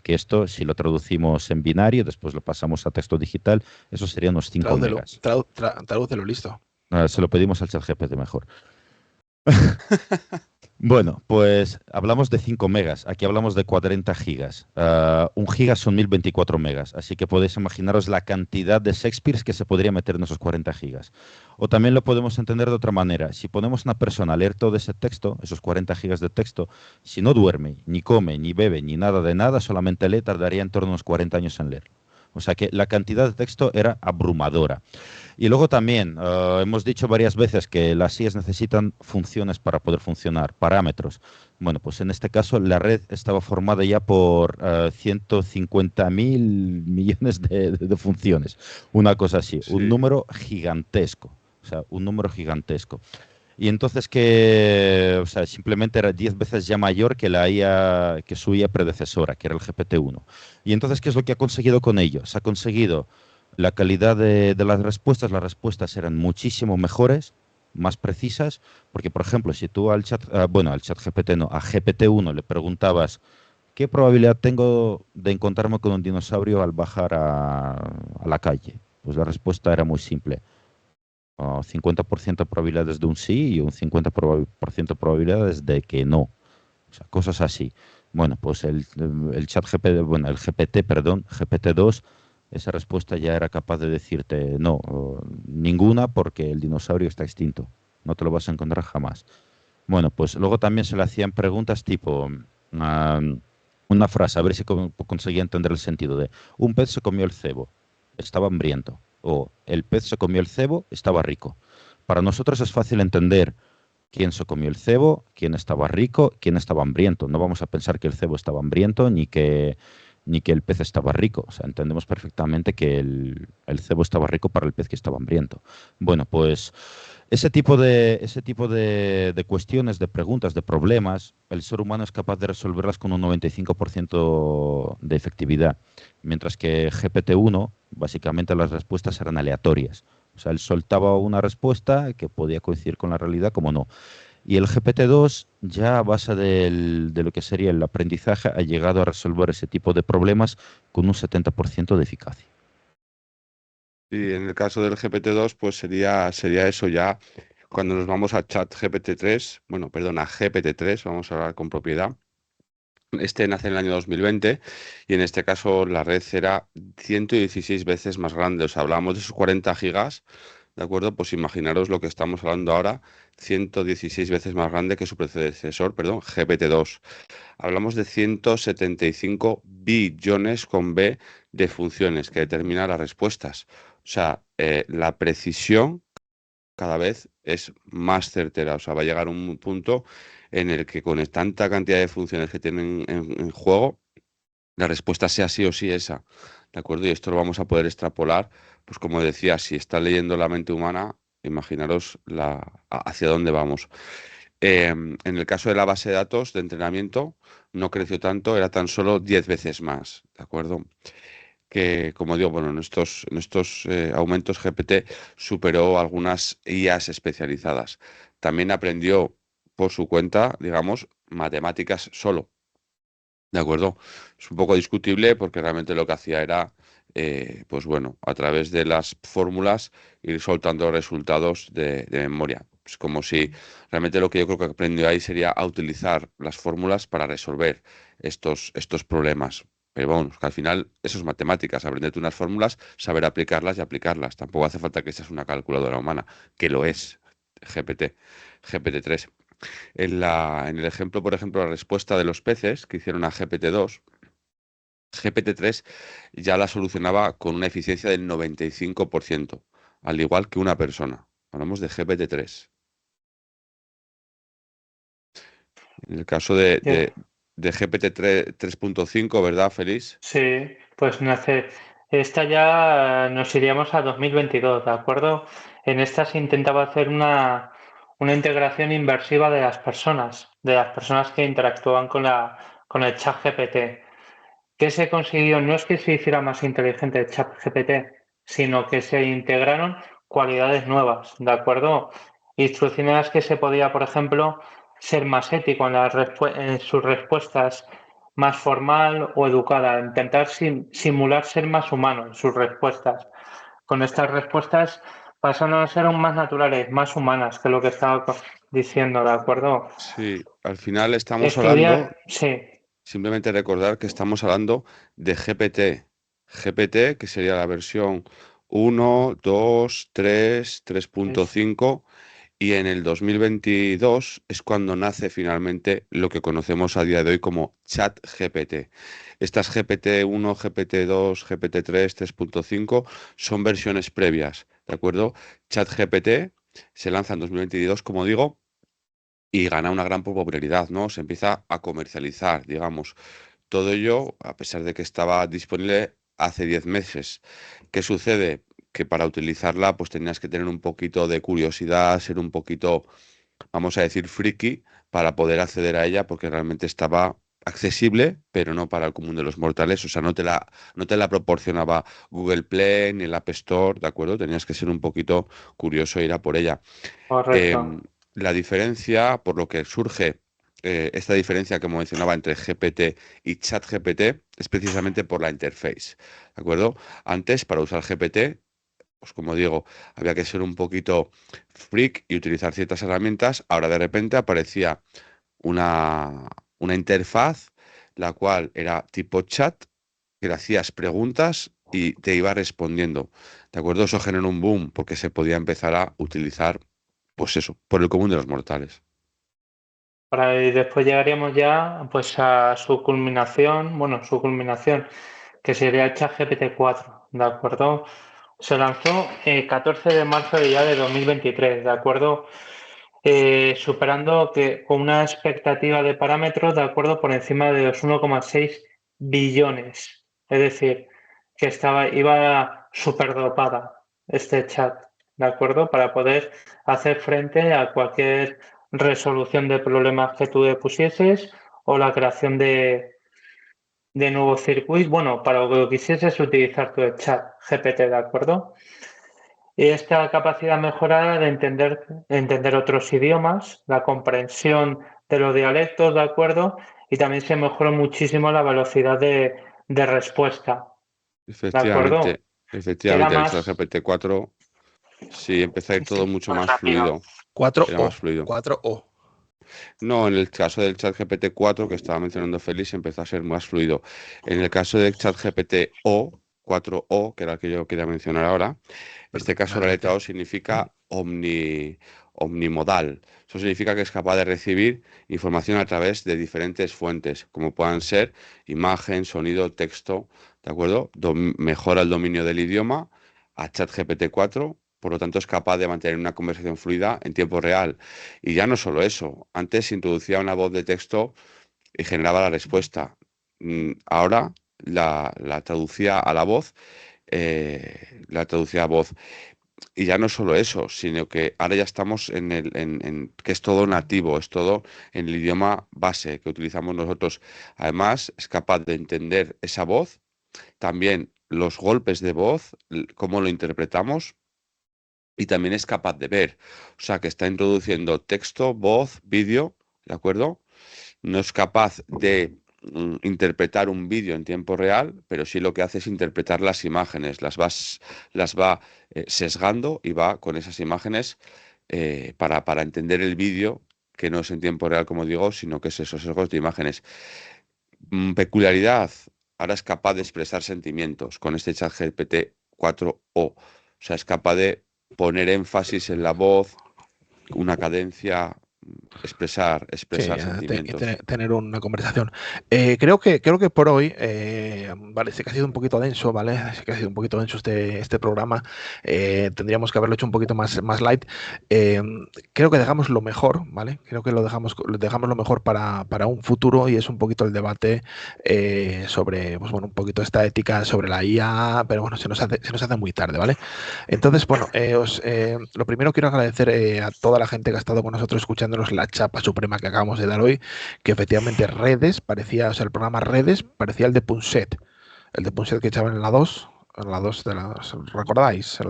[SPEAKER 4] Que esto, si lo traducimos en binario, después lo pasamos a texto digital, eso sería unos 5 megas.
[SPEAKER 1] Tradúcelo, listo.
[SPEAKER 4] Se lo pedimos al ChatGPT mejor. Bueno, pues hablamos de 5 megas, aquí hablamos de 40 gigas. 1 giga son 1024 megas, así que podéis imaginaros la cantidad de Shakespeare que se podría meter en esos 40 gigas. O también lo podemos entender de otra manera. Si ponemos una persona a leer todo ese texto, esos 40 gigas de texto, si no duerme, ni come, ni bebe, ni nada de nada, solamente lee, tardaría en torno a unos 40 años en leer. O sea que la cantidad de texto era abrumadora. Y luego también hemos dicho varias veces que las IAs necesitan funciones para poder funcionar, parámetros. Bueno, pues en este caso la red estaba formada ya por 150.000 millones de funciones. Una cosa así, sí. Un número gigantesco. O sea, un número gigantesco. Y entonces que, o sea, simplemente era 10 veces ya mayor que la IA, que su IA predecesora, que era el GPT-1. Y entonces, ¿qué es lo que ha conseguido con ello? Se ha conseguido la calidad de las respuestas eran muchísimo mejores, más precisas, porque, por ejemplo, si tú al ChatGPT no, a GPT-1 le preguntabas ¿qué probabilidad tengo de encontrarme con un dinosaurio al bajar a la calle? Pues la respuesta era muy simple. 50% probabilidades de un sí y un 50% probabilidades de que no. O sea, cosas así. Bueno, pues el GPT-2, esa respuesta ya era capaz de decirte no, ninguna, porque el dinosaurio está extinto. No te lo vas a encontrar jamás. Bueno, pues luego también se le hacían preguntas tipo una frase, a ver si conseguía entender el sentido de un pez se comió el cebo, estaba hambriento. O el pez se comió el cebo, estaba rico. Para nosotros es fácil entender quién se comió el cebo, quién estaba rico, quién estaba hambriento. No vamos a pensar que el cebo estaba hambriento ni que el pez estaba rico. O sea, entendemos perfectamente que el cebo estaba rico para el pez que estaba hambriento. Bueno, pues ese tipo de cuestiones, de preguntas, de problemas, el ser humano es capaz de resolverlas con un 95% de efectividad, mientras que GPT-1, básicamente las respuestas eran aleatorias. O sea, él soltaba una respuesta que podía coincidir con la realidad como no. Y el GPT-2, ya a base de lo que sería el aprendizaje, ha llegado a resolver ese tipo de problemas con un 70% de eficacia.
[SPEAKER 2] Y en el caso del GPT-2, pues sería eso ya cuando nos vamos a ChatGPT-3, a GPT-3, vamos a hablar con propiedad. Este nace en el año 2020 y en este caso la red era 116 veces más grande. O sea, hablábamos de esos 40 gigas, ¿de acuerdo? Pues imaginaros lo que estamos hablando ahora, 116 veces más grande que su predecesor, perdón, GPT-2. Hablamos de 175 billones con B de funciones que determinan las respuestas. O sea, la precisión cada vez es más certera. O sea, va a llegar un punto en el que con tanta cantidad de funciones que tienen en juego, la respuesta sea sí o sí esa. ¿De acuerdo? Y esto lo vamos a poder extrapolar, pues como decía, si está leyendo la mente humana, imaginaros hacia dónde vamos. En el caso de la base de datos de entrenamiento, no creció tanto, era tan solo 10 veces más, ¿de acuerdo? Que, como digo, bueno, en estos aumentos GPT superó algunas IAs especializadas. También aprendió por su cuenta, digamos, matemáticas solo, ¿de acuerdo? Es un poco discutible porque realmente lo que hacía era, pues bueno, a través de las fórmulas ir soltando resultados de memoria. Es como si realmente lo que yo creo que aprendió ahí sería a utilizar las fórmulas para resolver estos problemas. Pero bueno, que al final eso es matemáticas, aprenderte unas fórmulas, saber aplicarlas y aplicarlas. Tampoco hace falta que seas una calculadora humana, que lo es GPT-3. En el ejemplo, por ejemplo, la respuesta de los peces que hicieron a GPT-2, GPT-3 ya la solucionaba con una eficiencia del 95%, al igual que una persona. Hablamos de GPT-3. En el caso de GPT 3.5, ¿verdad, Feliz?
[SPEAKER 3] Sí, pues esta ya nos iríamos a 2022, ¿de acuerdo? En esta se intentaba hacer una integración inversiva de las personas que interactúan con el chat GPT. ¿Qué se consiguió? No es que se hiciera más inteligente el chat GPT, sino que se integraron cualidades nuevas, ¿de acuerdo? Instrucciones que se podía, por ejemplo, ser más ético en sus respuestas, más formal o educada, intentar simular ser más humano en sus respuestas. Con estas respuestas pasaron a ser aún más naturales, más humanas que lo que estaba diciendo, ¿de acuerdo?
[SPEAKER 2] Sí, al final estamos hablando,
[SPEAKER 3] Estudiar, sí.
[SPEAKER 2] simplemente recordar que estamos hablando de GPT. GPT, que sería la versión 1, 2, 3, 3.5. Y en el 2022 es cuando nace finalmente lo que conocemos a día de hoy como ChatGPT. Estas GPT-1, GPT-2, GPT-3, 3.5 son versiones previas, ¿de acuerdo? ChatGPT se lanza en 2022, como digo, y gana una gran popularidad, ¿no? Se empieza a comercializar, digamos. Todo ello, a pesar de que estaba disponible hace 10 meses. ¿Qué sucede? Que para utilizarla, pues tenías que tener un poquito de curiosidad, ser un poquito, vamos a decir, friki, para poder acceder a ella, porque realmente estaba accesible, pero no para el común de los mortales. O sea, no te la proporcionaba Google Play ni el App Store, ¿de acuerdo? Tenías que ser un poquito curioso e ir a por ella.
[SPEAKER 3] Correcto.
[SPEAKER 2] La diferencia, por lo que surge esta diferencia que mencionaba entre GPT y ChatGPT, es precisamente por la interface, ¿de acuerdo? Antes, para usar GPT, pues como digo, había que ser un poquito freak y utilizar ciertas herramientas. Ahora de repente aparecía una interfaz, la cual era tipo chat, que le hacías preguntas y te iba respondiendo. ¿De acuerdo? Eso generó un boom porque se podía empezar a utilizar, pues eso, por el común de los mortales.
[SPEAKER 3] Y después llegaríamos ya pues a su culminación, que sería el ChatGPT 4, ¿de acuerdo? Se lanzó el 14 de marzo ya de 2023, ¿de acuerdo? Superando con una expectativa de parámetros, ¿de acuerdo? Por encima de los 1,6 billones. Es decir, que iba superdopada este chat, ¿de acuerdo? Para poder hacer frente a cualquier resolución de problemas que tú le pusieses o la creación de nuevos circuitos. Bueno, para lo que quisieses utilizar tu chat GPT, ¿de acuerdo? Y esta capacidad mejorada de entender otros idiomas, la comprensión de los dialectos, ¿de acuerdo? Y también se mejoró muchísimo la velocidad de respuesta, ¿de acuerdo? Era
[SPEAKER 2] Efectivamente, en el
[SPEAKER 3] más,
[SPEAKER 2] ChatGPT 4 sí empezó a ir todo mucho
[SPEAKER 3] más
[SPEAKER 2] más
[SPEAKER 3] rápido.
[SPEAKER 2] fluido.
[SPEAKER 1] 4
[SPEAKER 2] Era más
[SPEAKER 1] o
[SPEAKER 2] fluido.
[SPEAKER 1] 4O.
[SPEAKER 2] No, en el caso del ChatGPT 4 que estaba mencionando Félix empezó a ser más fluido. En el caso del ChatGPT O 4O, que era el que yo quería mencionar ahora. En este caso, la letra O significa omnimodal. Eso significa que es capaz de recibir información a través de diferentes fuentes, como puedan ser imagen, sonido, texto, ¿de acuerdo? Mejora el dominio del idioma a ChatGPT 4, por lo tanto es capaz de mantener una conversación fluida en tiempo real. Y ya no solo eso, antes introducía una voz de texto y generaba la respuesta. Ahora la traducía a la voz, la traducía a voz. Y ya no solo eso, sino que ahora ya estamos que es todo nativo, es todo en el idioma base que utilizamos nosotros. Además, es capaz de entender esa voz, también los golpes de voz, cómo lo interpretamos, y también es capaz de ver. O sea, que está introduciendo texto, voz, vídeo, ¿de acuerdo? No es capaz de interpretar un vídeo en tiempo real, pero sí lo que hace es interpretar las imágenes, las va sesgando y va con esas imágenes para entender el vídeo, que no es en tiempo real, como digo, sino que es esos sesgos de imágenes. Peculiaridad, ahora es capaz de expresar sentimientos con este ChatGPT 4O. O sea, es capaz de poner énfasis en la voz, una cadencia, expresar sentimientos.
[SPEAKER 1] Tener una conversación. Creo que por hoy, vale, sé que ha sido un poquito denso, ¿vale? Sé que ha sido un poquito denso este programa. Tendríamos que haberlo hecho un poquito más light. Creo que dejamos lo mejor, ¿vale? Creo que dejamos lo mejor para un futuro, y es un poquito el debate sobre, pues bueno, un poquito esta ética sobre la IA, pero bueno, se nos hace muy tarde, ¿vale? Entonces, bueno, lo primero quiero agradecer a toda la gente que ha estado con nosotros escuchándonos la chapa suprema que acabamos de dar hoy, que efectivamente Redes parecía, o sea, el programa Redes parecía el de Punset que echaban en la 2 de las, ¿recordáis? El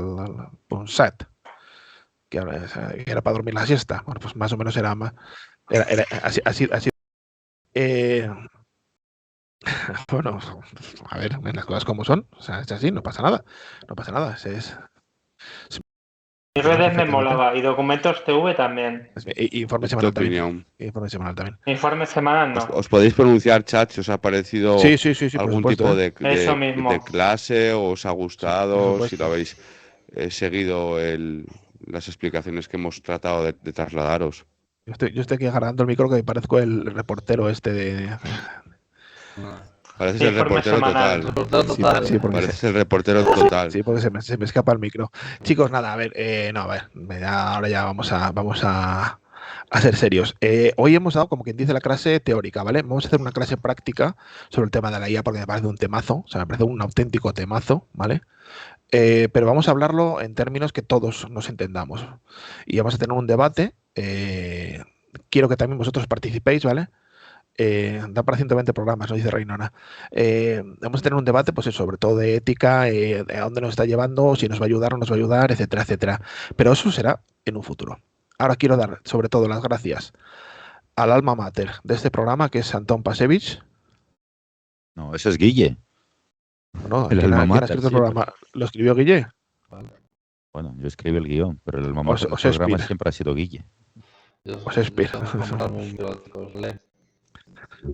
[SPEAKER 1] Punset, que era para dormir la siesta. Bueno, pues más o menos era así. Eh, bueno, a ver, las cosas como son, o sea, es así, no pasa nada,
[SPEAKER 3] Y Redes me molaba, y Documentos TV también.
[SPEAKER 1] Informe semanal también. Informe semanal también.
[SPEAKER 3] Informe semanal no.
[SPEAKER 2] ¿Os podéis pronunciar, chat, si os ha parecido
[SPEAKER 1] sí,
[SPEAKER 2] algún
[SPEAKER 1] supuesto,
[SPEAKER 2] tipo de clase, o os ha gustado, si lo habéis seguido las explicaciones que hemos tratado de trasladaros?
[SPEAKER 1] Yo estoy aquí agarrando el micro, que parezco el reportero este de...
[SPEAKER 2] Pareces el reportero total.
[SPEAKER 1] Sí,
[SPEAKER 2] pareces el reportero total.
[SPEAKER 1] Sí, porque se me escapa el micro. Chicos, nada, a ver, ahora ya vamos a ser serios. Hoy hemos dado, como quien dice, la clase teórica, ¿vale? Vamos a hacer una clase práctica sobre el tema de la IA, porque me parece un temazo, o sea, me parece un auténtico temazo, ¿vale? Pero vamos a hablarlo en términos que todos nos entendamos. Y vamos a tener un debate. Quiero que también vosotros participéis, ¿vale? Da para 120 programas, nos dice Reinona. Vamos a tener un debate, pues eso, sobre todo de ética, de a dónde nos está llevando, si nos va a ayudar o no nos va a ayudar, etcétera, etcétera. Pero eso será en un futuro. Ahora quiero dar, sobre todo, las gracias al alma mater de este programa, que es Antón Pasevich.
[SPEAKER 4] No, eso es Guille.
[SPEAKER 1] No, el alma mater. ¿Quién ha escrito el programa? ¿Lo escribió Guille?
[SPEAKER 4] Vale. Bueno, yo escribí el guión, pero el alma mater del programa siempre ha sido Guille.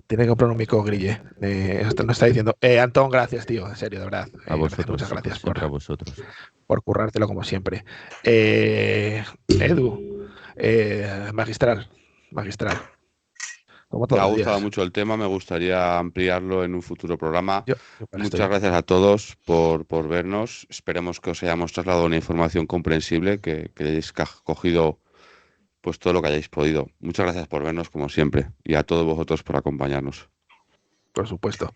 [SPEAKER 1] Tiene que comprar un micro, Grille. Esto no está diciendo. Antón, gracias, tío. En serio, de verdad.
[SPEAKER 4] A vosotros.
[SPEAKER 1] Muchas gracias
[SPEAKER 4] a vosotros.
[SPEAKER 1] Por currártelo como siempre. Edu, magistral. Como
[SPEAKER 2] me ha gustado mucho el tema, me gustaría ampliarlo en un futuro programa. Muchas gracias a todos por vernos. Esperemos que os hayamos trasladado una información comprensible, que hayáis cogido pues todo lo que hayáis podido. Muchas gracias por vernos, como siempre, y a todos vosotros por acompañarnos.
[SPEAKER 1] Por supuesto.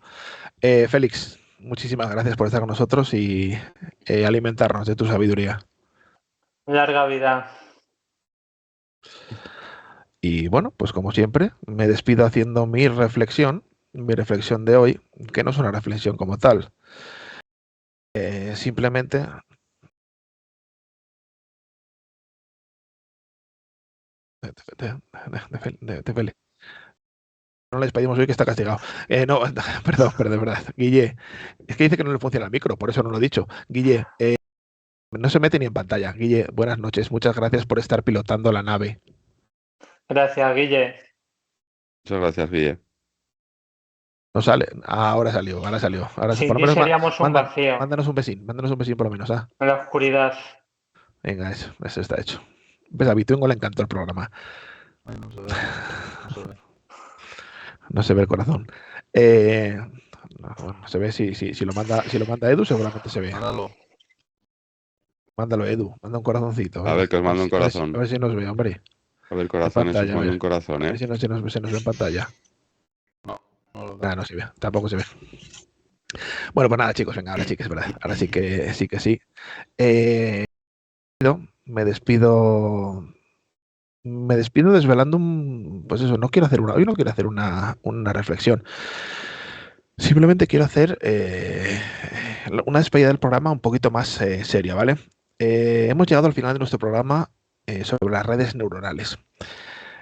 [SPEAKER 1] Félix, muchísimas gracias por estar con nosotros y alimentarnos de tu sabiduría.
[SPEAKER 3] Larga vida.
[SPEAKER 1] Y bueno, pues como siempre, me despido haciendo mi reflexión de hoy, que no es una reflexión como tal. Simplemente... De Félix. No le despedimos hoy, que está castigado. No, perdón, verdad. Guille, es que dice que no le funciona el micro, por eso no lo he dicho. Guille, no se mete ni en pantalla. Guille, buenas noches. Muchas gracias por estar pilotando la nave.
[SPEAKER 3] Gracias, Guille.
[SPEAKER 2] Muchas gracias, Guille.
[SPEAKER 1] No sale. Ahora salió. Ahora
[SPEAKER 3] Sin
[SPEAKER 1] por lo
[SPEAKER 3] ti
[SPEAKER 1] menos
[SPEAKER 3] seríamos un vacío.
[SPEAKER 1] mándanos un besín por lo menos.
[SPEAKER 3] En la oscuridad.
[SPEAKER 1] Venga, eso está hecho. Pues a Bitungo le encantó el programa.
[SPEAKER 5] Ay, no se ve.
[SPEAKER 1] No se ve el corazón. No se ve si lo manda Edu, seguramente se ve. Mándalo, Edu. Manda un corazoncito.
[SPEAKER 2] A ver, que os mando un corazón.
[SPEAKER 1] A ver si nos ve, hombre.
[SPEAKER 2] A ver, corazones, os mando un corazón,
[SPEAKER 1] A ver si se nos ve en pantalla. No se ve. Tampoco se ve. Bueno, pues nada, chicos, venga, ahora sí que es verdad. Ahora sí que sí. Me despido desvelando pues eso, hoy no quiero hacer una reflexión. Simplemente quiero hacer una despedida del programa un poquito más seria, ¿vale? Hemos llegado al final de nuestro programa sobre las redes neuronales.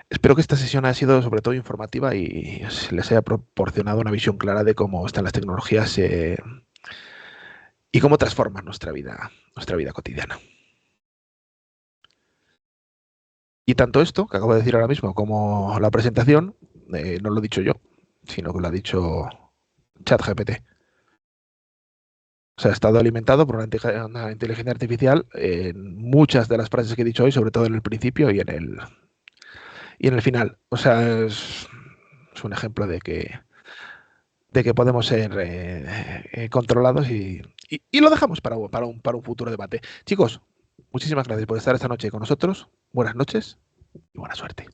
[SPEAKER 1] Espero que esta sesión haya sido sobre todo informativa y les haya proporcionado una visión clara de cómo están las tecnologías y cómo transforman nuestra vida cotidiana. Y tanto esto que acabo de decir ahora mismo como la presentación, no lo he dicho yo, sino que lo ha dicho ChatGPT. O sea, ha estado alimentado por una inteligencia artificial en muchas de las frases que he dicho hoy, sobre todo en el principio y en el final. O sea, es un ejemplo de que podemos ser controlados y lo dejamos para un futuro debate. Chicos, muchísimas gracias por estar esta noche con nosotros. Buenas noches y buena suerte.